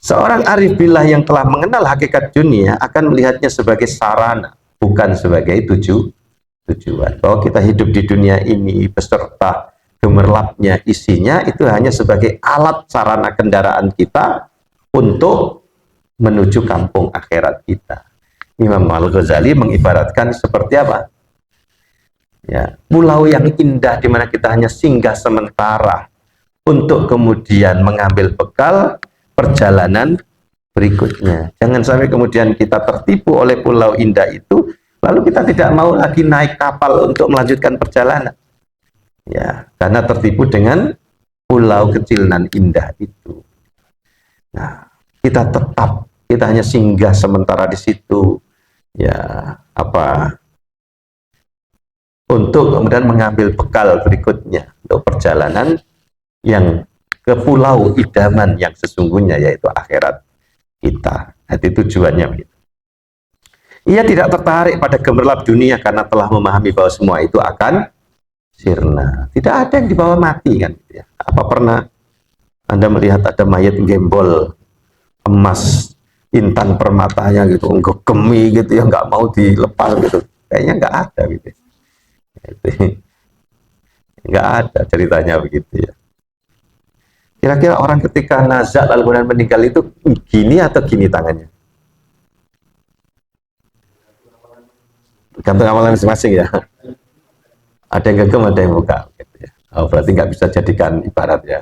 Seorang arif billah yang telah mengenal hakikat dunia akan melihatnya sebagai sarana, bukan sebagai tujuan. Bahwa kita hidup di dunia ini beserta gemerlapnya isinya itu hanya sebagai alat sarana kendaraan kita untuk menuju kampung akhirat kita. Imam Al-Ghazali mengibaratkan seperti apa? Ya, pulau yang indah di mana kita hanya singgah sementara untuk kemudian mengambil bekal perjalanan berikutnya. Jangan sampai kemudian kita tertipu oleh pulau indah itu, lalu kita tidak mau lagi naik kapal untuk melanjutkan perjalanan. Ya, karena tertipu dengan pulau kecil dan indah itu. Nah, kita hanya singgah sementara di situ. Ya, untuk kemudian mengambil bekal berikutnya untuk perjalanan yang ke pulau idaman yang sesungguhnya, yaitu akhirat kita. Itu tujuannya begitu. Ia tidak tertarik pada gemerlap dunia karena telah memahami bahwa semua itu akan sirna. Tidak ada yang dibawa mati, kan, gitu ya. Apa pernah Anda melihat ada mayat gembol emas intan permatanya gitu, gemi gitu ya, nggak mau dilepas gitu? Kayaknya nggak ada gitu. Nggak ada ceritanya begitu ya. Kira-kira orang ketika nazak lalu kemudian meninggal itu gini atau gini tangannya? Gantung amalan masing-masing ya. Ada yang gegem, ada yang buka. Gitu ya. Oh, berarti nggak bisa jadikan ibarat ya.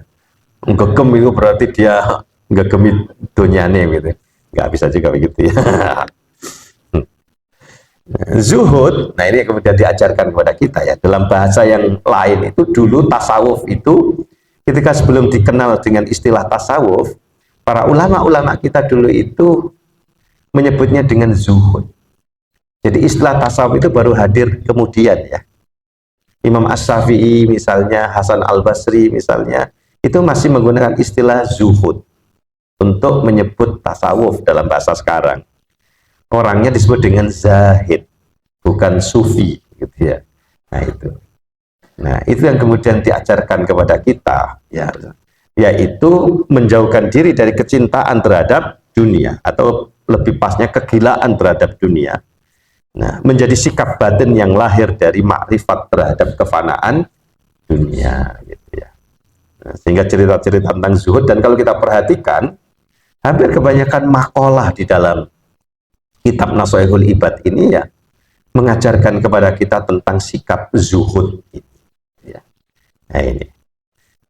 Gegem itu berarti dia gegemi dunianya gitu. Nggak bisa juga begitu ya. Zuhud, nah ini yang kemudian diajarkan kepada kita ya. Dalam bahasa yang lain itu dulu tasawuf itu ketika sebelum dikenal dengan istilah tasawuf, para ulama-ulama kita dulu itu menyebutnya dengan zuhud. Jadi istilah tasawuf itu baru hadir kemudian ya. Imam As-Syafi'i misalnya, Hasan Al-Basri misalnya, itu masih menggunakan istilah zuhud untuk menyebut tasawuf dalam bahasa sekarang. Orangnya disebut dengan zahid, bukan sufi gitu ya. Nah itu yang kemudian diajarkan kepada kita ya, yaitu menjauhkan diri dari kecintaan terhadap dunia, atau lebih pasnya kegilaan terhadap dunia. Nah, menjadi sikap batin yang lahir dari makrifat terhadap kefanaan dunia gitu ya. Nah, sehingga cerita-cerita tentang zuhud, dan kalau kita perhatikan hampir kebanyakan makalah di dalam kitab Nasha'ihul Ibad ini ya mengajarkan kepada kita tentang sikap zuhud gitu, ya. Nah ini,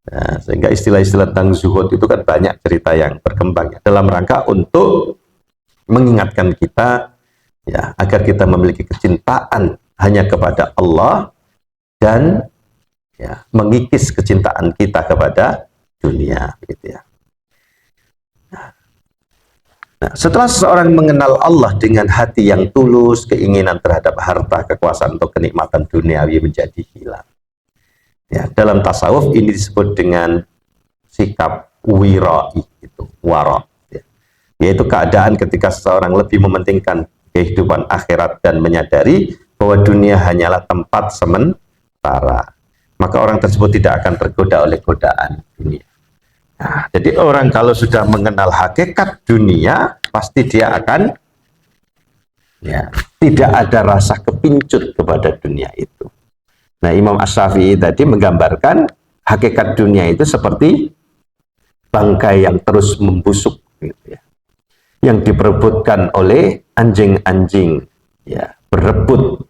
nah, sehingga istilah-istilah tentang zuhud itu kan banyak cerita yang berkembang ya, dalam rangka untuk mengingatkan kita ya agar kita memiliki kecintaan hanya kepada Allah dan ya mengikis kecintaan kita kepada dunia gitu ya. Nah, setelah seseorang mengenal Allah dengan hati yang tulus, keinginan terhadap harta, kekuasaan atau kenikmatan duniawi menjadi hilang. Ya, dalam tasawuf ini disebut dengan sikap wira'i, itu wara, ya. Yaitu keadaan ketika seseorang lebih mementingkan kehidupan akhirat dan menyadari bahwa dunia hanyalah tempat sementara. Maka orang tersebut tidak akan tergoda oleh godaan dunia. Nah, jadi orang kalau sudah mengenal hakikat dunia, pasti dia akan ya tidak ada rasa kepincut kepada dunia itu. Nah, Imam Asy-Syafi'i tadi menggambarkan hakikat dunia itu seperti bangkai yang terus membusuk gitu ya, yang diperebutkan oleh anjing-anjing ya, berebut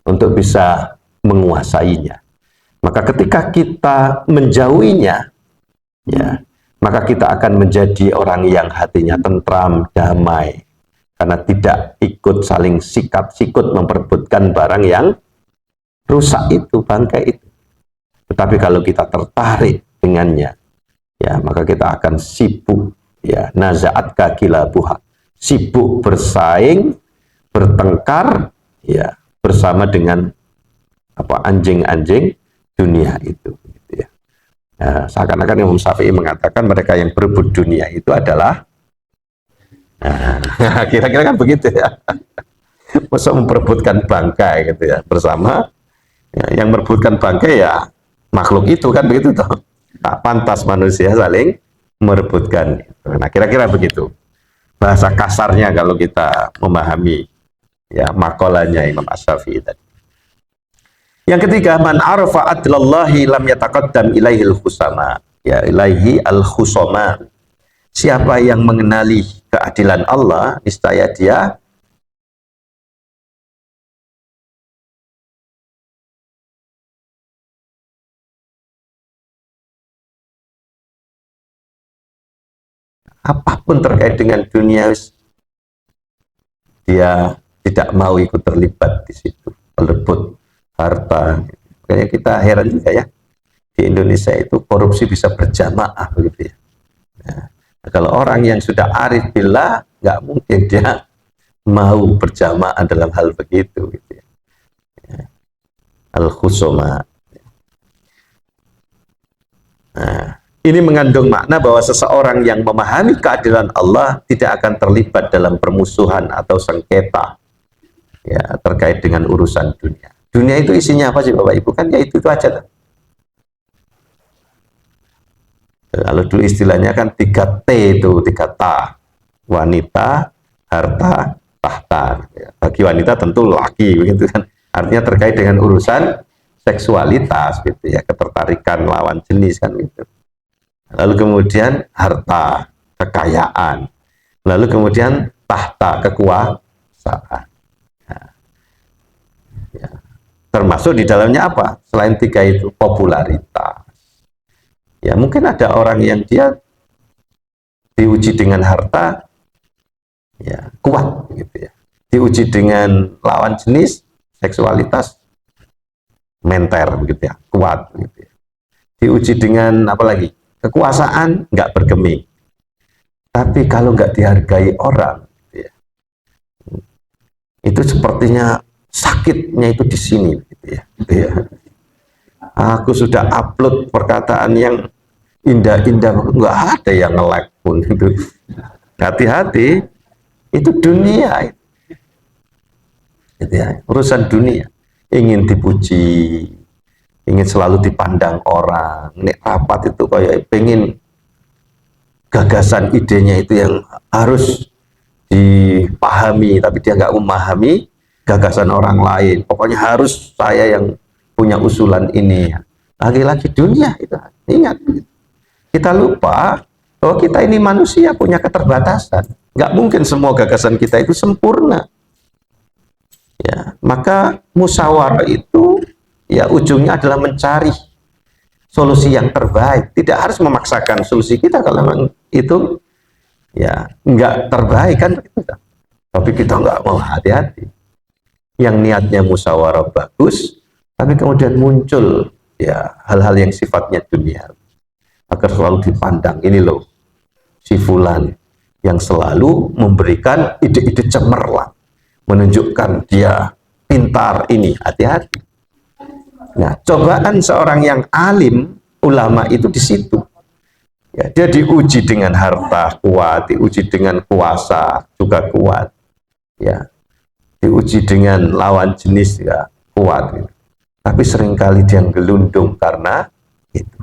untuk bisa menguasainya. Maka ketika kita menjauhinya ya, maka kita akan menjadi orang yang hatinya tentram, damai, karena tidak ikut saling sikat-sikut memperebutkan barang yang rusak itu, bangkai itu. Tetapi kalau kita tertarik dengannya, ya maka kita akan sibuk, ya nazaat kakilabuha, sibuk bersaing, bertengkar, ya bersama dengan apa anjing-anjing dunia itu. Nah, seakan-akan Imam Syafi'i mengatakan mereka yang berebut dunia itu adalah kira-kira kan begitu ya. Masa memperebutkan bangkai gitu ya bersama ya, yang merebutkan bangkai ya makhluk itu kan begitu toh. Tak pantas manusia saling merebutkan itu. Nah, kira-kira begitu bahasa kasarnya kalau kita memahami ya makolanya Imam Asy-Syafi'i tadi. Yang ketiga, man arafa adlallahi lam yataqaddam ilaihil khusama. Ya, ilaihi al-khusama. Siapa yang mengenali keadilan Allah, niscaya dia apapun terkait dengan dunia, dia tidak mau ikut terlibat di situ, berebut harta. Kayaknya kita heran juga ya, di Indonesia itu korupsi bisa berjamaah begitu ya. Nah, kalau orang yang sudah arif billah, nggak mungkin dia mau berjamaah dalam hal begitu gitu ya. Al-khusuma. Nah, ini mengandung makna bahwa seseorang yang memahami keadilan Allah tidak akan terlibat dalam permusuhan atau sengketa ya terkait dengan urusan dunia. Dunia itu isinya apa sih Bapak Ibu? Kan ya itu aja. Kalau dulu istilahnya kan 3T itu, 3T. Wanita, harta, tahta. Bagi wanita tentu laki begitu kan. Artinya terkait dengan urusan seksualitas gitu ya, ketertarikan lawan jenis kan gitu. Lalu kemudian harta, kekayaan, lalu kemudian tahta, kekuasaan. Nah, ya. Termasuk di dalamnya apa? Selain tiga itu, popularitas. Ya mungkin ada orang yang dia diuji dengan harta, ya kuat gitu ya. Diuji dengan lawan jenis, seksualitas, menter begitu ya, kuat gitu ya. Diuji dengan apa lagi? Kekuasaan, nggak bergeming. Tapi kalau nggak dihargai orang, gitu ya, itu sepertinya sakitnya itu di sini, gitu ya. Gitu ya. Aku sudah upload perkataan yang indah-indah, nggak ada yang nge-like pun itu. Hati-hati, itu dunia, gitu ya. Urusan dunia. Ingin dipuji, ingin selalu dipandang orang. Nek rapat itu kayak pengen gagasan idenya itu yang harus dipahami, tapi dia nggak memahami gagasan orang lain. Pokoknya harus saya yang punya usulan ini. Lagi-lagi dunia itu, ingat, kita lupa bahwa kita ini manusia punya keterbatasan. Nggak mungkin semua gagasan kita itu sempurna. Ya, maka musyawarah itu ya ujungnya adalah mencari solusi yang terbaik. Tidak harus memaksakan solusi kita kalau memang itu ya nggak terbaik kan, tapi kita nggak mau, hati-hati. Yang niatnya musyawarah bagus, tapi kemudian muncul ya hal-hal yang sifatnya dunia, agar selalu dipandang, ini loh si fulan yang selalu memberikan ide-ide cemerlang, menunjukkan dia pintar, ini hati-hati. Nah, cobaan seorang yang alim, ulama itu di situ. Ya, dia diuji dengan harta kuat, diuji dengan kuasa juga kuat, ya, diuji dengan lawan jenis ya kuat. Gitu. Tapi seringkali dia gelundung karena itu.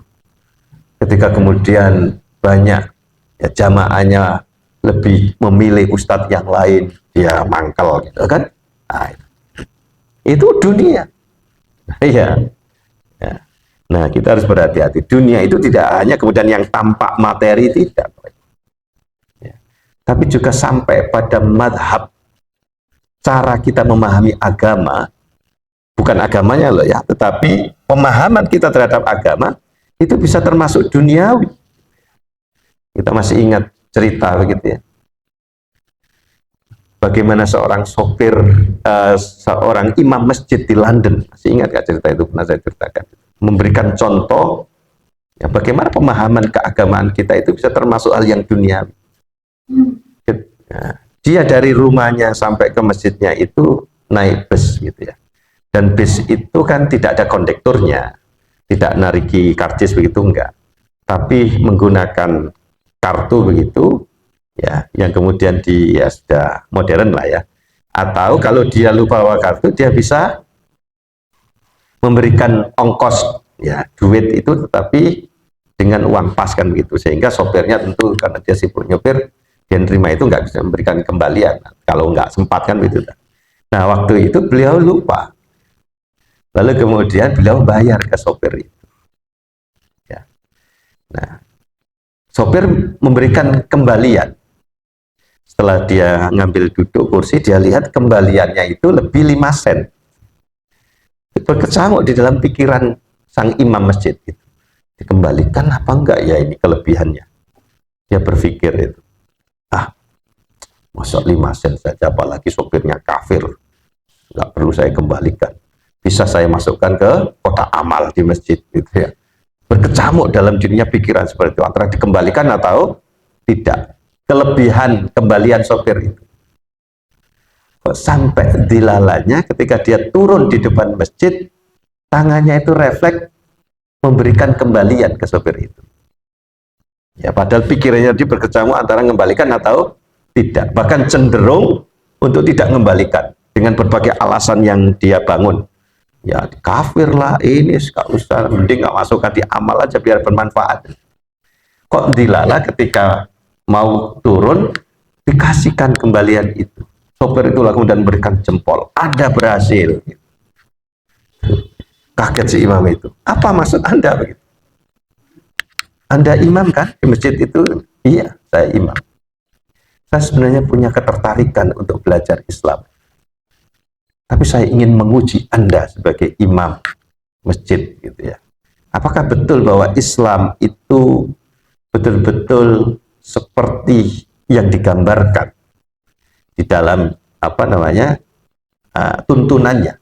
Ketika kemudian banyak ya, jamaahnya lebih memilih ustadz yang lain, dia mangkel gitu kan. Nah, itu dunia. Iya. Ya. Nah, kita harus berhati-hati. Dunia itu tidak hanya kemudian yang tampak materi, tidak. Ya. Tapi juga sampai pada madhab, cara kita memahami agama, bukan agamanya loh ya, tetapi pemahaman kita terhadap agama itu bisa termasuk duniawi. Kita masih ingat cerita begitu ya, bagaimana seorang sopir, seorang imam masjid di London, masih ingat gak cerita itu, pernah saya ceritakan, memberikan contoh ya, bagaimana pemahaman keagamaan kita itu bisa termasuk hal yang duniawi. Ya, dia dari rumahnya sampai ke masjidnya itu naik bus gitu ya, dan bis itu kan tidak ada kondekturnya, tidak nariki karcis begitu, enggak, tapi menggunakan kartu begitu ya, yang kemudian ya sudah modern lah ya. Atau kalau dia lupa bawa kartu, dia bisa memberikan ongkos ya, duit itu tetapi dengan uang pas kan begitu, sehingga sopirnya tentu karena dia sibuk nyopir, dia terima itu nggak bisa memberikan kembalian kalau nggak sempat kan begitu. Nah, waktu itu beliau lupa, lalu kemudian beliau bayar ke sopir itu ya. Nah, sopir memberikan kembalian. Setelah dia ngambil duduk kursi, dia lihat kembaliannya itu lebih 5 sen. Berkecamuk di dalam pikiran sang imam masjid itu. Dikembalikan apa enggak ya ini kelebihannya? Dia berpikir itu. Masa 5 sen saja, apalagi sopirnya kafir. Enggak perlu saya kembalikan. Bisa saya masukkan ke kotak amal di masjid gitu ya. Berkecamuk dalam dirinya pikiran seperti itu, antara dikembalikan atau tidak. Kelebihan kembalian sopir itu. Sampai dilalanya ketika dia turun di depan masjid, tangannya itu refleks memberikan kembalian ke sopir itu. Ya, padahal pikirannya dia berkecamuk antara mengembalikan atau tidak. Bahkan cenderung untuk tidak mengembalikan dengan berbagai alasan yang dia bangun. Ya, kafir lah, ini gak usah, mending gak masukkan di amal aja biar bermanfaat. Kok dilala ketika mau turun, dikasihkan kembalian itu. Sopir itu langsung dan berikan jempol, ada berhasil. Kaget si imam itu. Apa maksud Anda begitu? Anda imam kan di masjid itu? Iya, saya imam. Saya sebenarnya punya ketertarikan untuk belajar Islam. Tapi saya ingin menguji Anda sebagai imam masjid gitu ya. Apakah betul bahwa Islam itu betul-betul seperti yang digambarkan di dalam tuntunannya?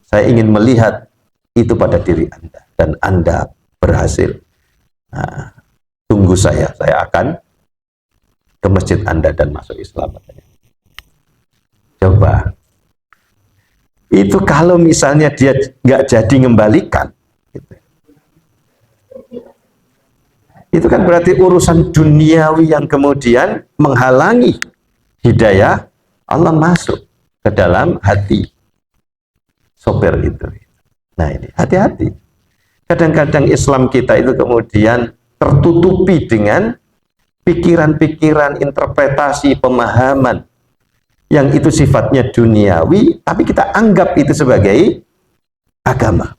Saya ingin melihat itu pada diri Anda dan Anda berhasil. Tunggu saya akan ke masjid Anda dan masuk Islam. Coba. Itu kalau misalnya dia nggak jadi ngembalikan, gitu. Itu kan berarti urusan duniawi yang kemudian menghalangi hidayah Allah masuk ke dalam hati sopir itu. Nah ini hati-hati. Kadang-kadang Islam kita itu kemudian tertutupi dengan pikiran-pikiran, interpretasi, pemahaman yang itu sifatnya duniawi, tapi kita anggap itu sebagai agama.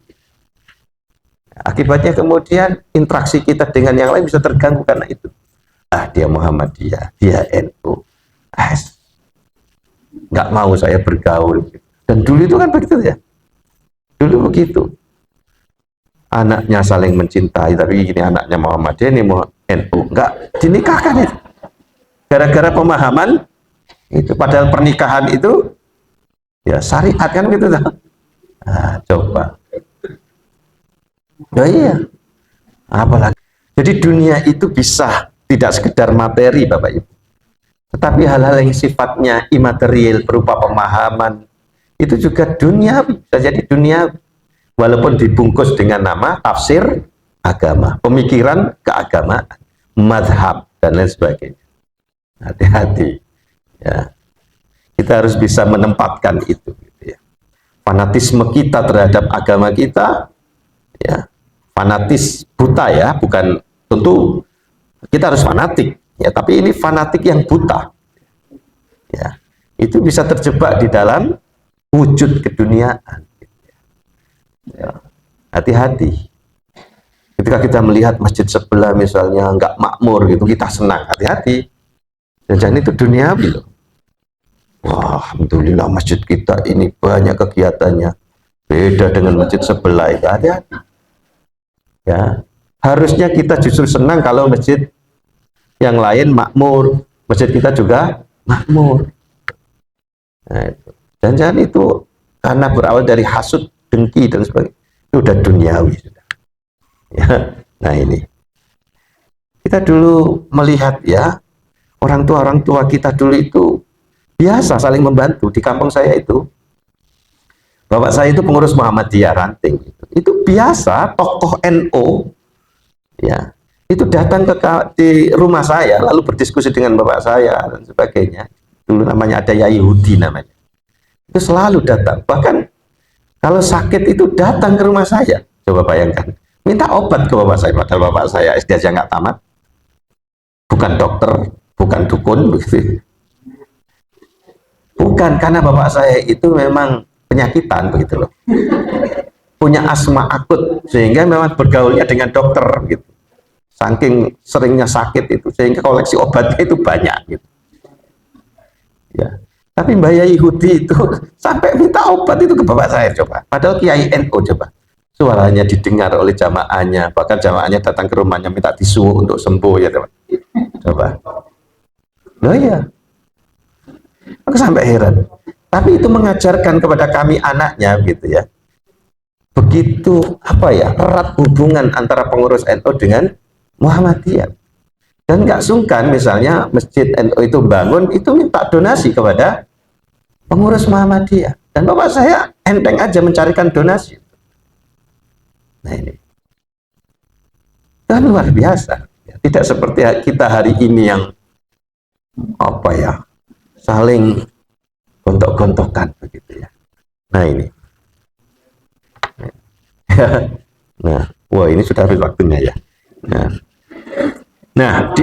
Akibatnya kemudian interaksi kita dengan yang lain bisa terganggu karena itu. Dia Muhammadiyah, dia NU. Nggak mau saya bergaul. Dan dulu itu kan begitu ya. Dulu begitu. Anaknya saling mencintai, tapi ini anaknya Muhammadiyah, ini NU. Nggak dinikahkan itu. Gara-gara pemahaman itu, padahal pernikahan itu ya syariat kan gitu. Coba. Ya iya. Apalagi. Jadi dunia itu bisa tidak sekedar materi Bapak Ibu. Tetapi hal-hal yang sifatnya imaterial berupa pemahaman itu juga duniawi, bisa jadi duniawi. Walaupun dibungkus dengan nama tafsir agama, pemikiran keagamaan, mazhab dan lain sebagainya. Hati-hati ya. Kita harus bisa menempatkan itu gitu ya. Fanatisme kita terhadap agama kita ya, fanatis buta ya, bukan, tentu kita harus fanatik ya, tapi ini fanatik yang buta ya. Itu bisa terjebak di dalam wujud keduniaan. Ya, hati-hati. Ketika kita melihat masjid sebelah misalnya nggak makmur gitu, kita senang, hati-hati. Dan itu duniawi loh. Wah, alhamdulillah masjid kita ini banyak kegiatannya. Beda dengan masjid sebelah itu, hati-hati. Ya, harusnya kita justru senang kalau masjid yang lain makmur, masjid kita juga makmur. Nah, jangan itu karena berawal dari hasud, dengki dan sebagainya, itu udah duniawi sudah. Ya, nah ini kita dulu melihat ya, orang tua kita dulu itu biasa saling membantu. Di kampung saya itu, bapak saya itu pengurus Muhammadiyah Ranting, itu biasa tokoh NU ya, itu datang di rumah saya lalu berdiskusi dengan bapak saya dan sebagainya. Dulu namanya ada Yahudi namanya, itu selalu datang, bahkan kalau sakit itu datang ke rumah saya. Coba bayangkan, minta obat ke bapak saya, padahal bapak saya SD aja nggak tamat, bukan dokter, bukan dukun begitu. Bukan, karena bapak saya itu memang penyakitan begitu loh, punya asma akut, sehingga memang bergaulnya dengan dokter gitu. Saking seringnya sakit itu, sehingga koleksi obatnya itu banyak gitu. Ya. Tapi Mbak Yahudi itu sampai minta obat itu ke bapak saya, coba. Padahal Kiai NU, coba. Suaranya didengar oleh jamaahnya, bahkan jamaahnya datang ke rumahnya minta tisu untuk sembuh ya, coba. Coba. Loh iya. Aku sampai heran. Tapi itu mengajarkan kepada kami anaknya gitu ya. Begitu erat hubungan antara pengurus NU dengan Muhammadiyah. Dan nggak sungkan misalnya masjid NU itu bangun, itu minta donasi kepada pengurus Muhammadiyah. Dan bapak saya enteng aja mencarikan donasi. Nah ini kan luar biasa. Tidak seperti kita hari ini yang saling gontok-gontokan begitu ya. Nah ini. Nah, wah ini sudah habis waktunya ya. Nah,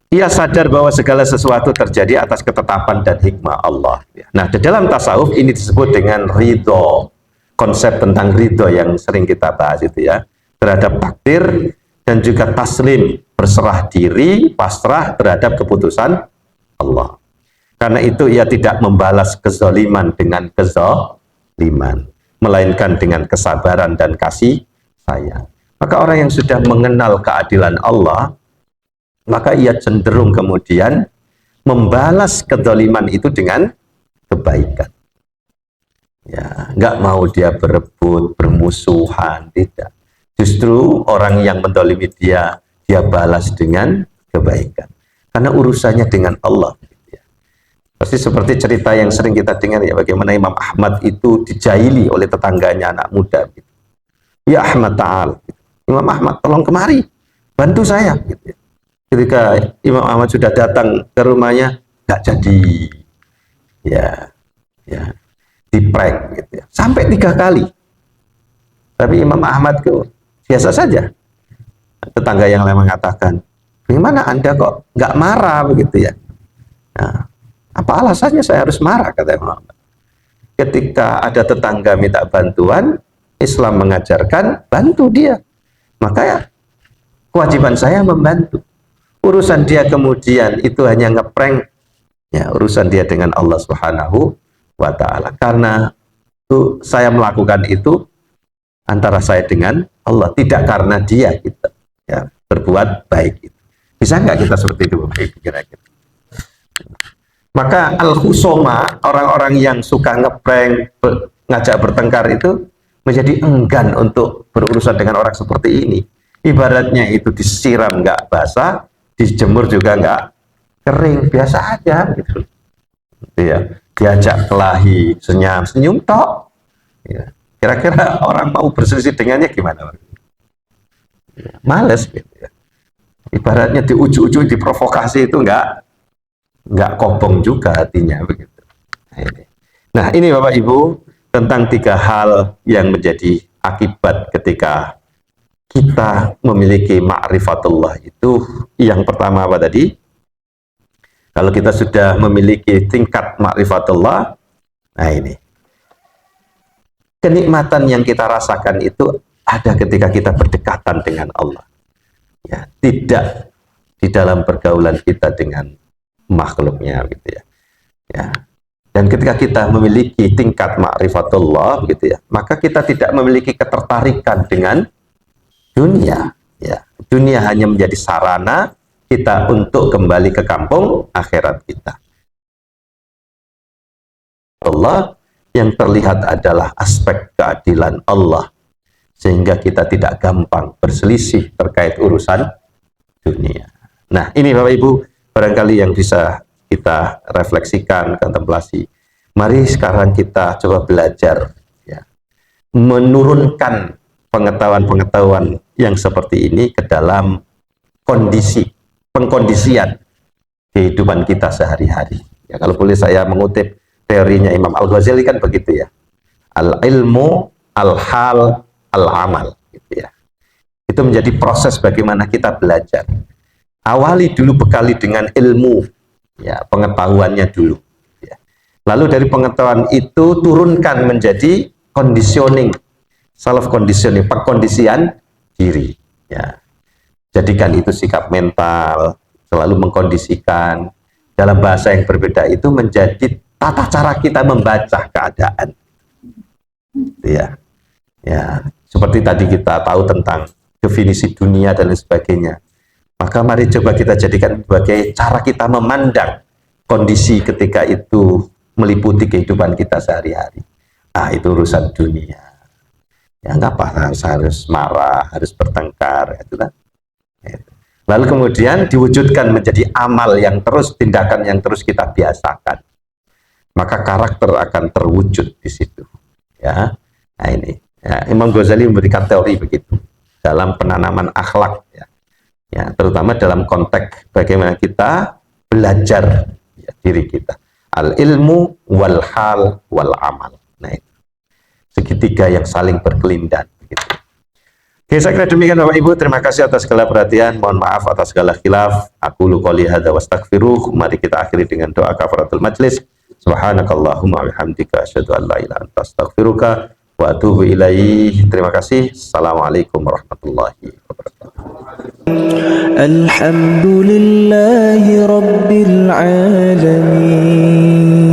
dia sadar bahwa segala sesuatu terjadi atas ketetapan dan hikmah Allah. Nah, di dalam tasawuf ini disebut dengan ridho. konsep tentang ridho yang sering kita bahas itu ya, terhadap takdir, dan juga taslim, berserah diri, pasrah terhadap keputusan Allah. Karena itu ia tidak membalas kezaliman dengan kezaliman, melainkan dengan kesabaran dan kasih sayang. Maka orang yang sudah mengenal keadilan Allah, maka ia cenderung kemudian membalas kezaliman itu dengan kebaikan. Ya, nggak mau dia berebut, bermusuhan, tidak. Justru orang yang mendolimi dia balas dengan kebaikan. Karena urusannya dengan Allah. Pasti seperti cerita yang sering kita dengar ya, bagaimana Imam Ahmad itu dijaili oleh tetangganya anak muda. Gitu. Ya Ahmad ta'al, gitu. Imam Ahmad tolong kemari, bantu saya. Gitu. Ketika Imam Ahmad sudah datang ke rumahnya, nggak jadi, ya diprank, gitu ya. Sampai 3 kali. Tapi Imam Ahmad itu biasa saja. Tetangga yang lain mengatakan, bagaimana Anda kok nggak marah begitu ya? Nah, apa alasannya saya harus marah, kata Imam Ahmad. Ketika ada tetangga minta bantuan, Islam mengajarkan bantu dia. Maka ya, kewajiban saya membantu. Urusan dia kemudian itu hanya ngeprank, ya urusan dia dengan Allah Subhanahu wa Ta'ala. Karena itu saya melakukan itu antara saya dengan Allah, tidak karena dia kita ya berbuat baik itu. Bisa nggak kita seperti itu, Bapak Ibu, kira-kira? Maka al-khusoma, orang-orang yang suka ngeprank, ngajak bertengkar itu menjadi enggan untuk berurusan dengan orang seperti ini. Ibaratnya itu disiram nggak basah, dijemur juga nggak kering, biasa aja gitu. Ya, diajak kelahi, senyum tok. Ya. Kira-kira orang mau berselisih dengannya gimana? Ya, males gitu ya. Ibaratnya di ujung-ujung diprovokasi itu nggak kobong juga hatinya begitu. Nah ini Bapak Ibu tentang 3 hal yang menjadi akibat ketika kita memiliki ma'rifatullah itu. Yang pertama apa tadi? Kalau kita sudah memiliki tingkat ma'rifatullah, nah ini kenikmatan yang kita rasakan itu ada ketika kita berdekatan dengan Allah. Ya, tidak di dalam pergaulan kita dengan makhluknya gitu ya. Ya. Dan ketika kita memiliki tingkat ma'rifatullah gitu ya, maka kita tidak memiliki ketertarikan dengan dunia ya. Dunia hanya menjadi sarana kita untuk kembali ke kampung akhirat kita. Allah yang terlihat adalah aspek keadilan Allah, sehingga kita tidak gampang berselisih terkait urusan dunia. Nah ini Bapak Ibu barangkali yang bisa kita refleksikan, kontemplasi. Mari sekarang kita coba belajar ya, menurunkan pengetahuan-pengetahuan yang seperti ini ke dalam pengkondisian kehidupan kita sehari-hari. Ya, kalau boleh saya mengutip teorinya Imam Al-Ghazali kan begitu ya. Al-ilmu, al-hal, al-amal gitu ya. Itu menjadi proses bagaimana kita belajar. Awali dulu, bekali dengan ilmu, ya pengetahuannya dulu. Ya. Lalu dari pengetahuan itu turunkan menjadi conditioning, self conditioning, pengkondisian diri. Ya. Jadikan itu sikap mental, selalu mengkondisikan. Dalam bahasa yang berbeda itu menjadi tata cara kita membaca keadaan. Ya, ya seperti tadi kita tahu tentang definisi dunia dan lain sebagainya. Maka mari coba kita jadikan sebagai cara kita memandang kondisi ketika itu meliputi kehidupan kita sehari-hari. Ah, itu urusan dunia. Ya nggak apa harus marah, harus bertengkar, gitu kan. Lalu kemudian diwujudkan menjadi amal yang terus, tindakan yang terus kita biasakan. Maka karakter akan terwujud di situ. Ya, nah ini. Ya, Imam Ghazali memberikan teori begitu dalam penanaman akhlak. Ya. Ya, terutama dalam konteks bagaimana kita belajar ya, diri kita. Al-ilmu wal hal wal amal. Nah, itu. Segitiga yang saling berkelindan. Gitu. Oke, saya kira demikian Bapak Ibu. Terima kasih atas segala perhatian. Mohon maaf atas segala khilaf. Aku qouli hadza wastaghfiruh. Mari kita akhiri dengan doa kafaratul majlis. Subhanakallahumma wa bihamdika asyhadu an la ilaha illa anta astaghfiruka wa atubu ilaih. Terima kasih. Assalamualaikum warahmatullahi wabarakatuh. Alhamdulillahi Rabbil Alamin.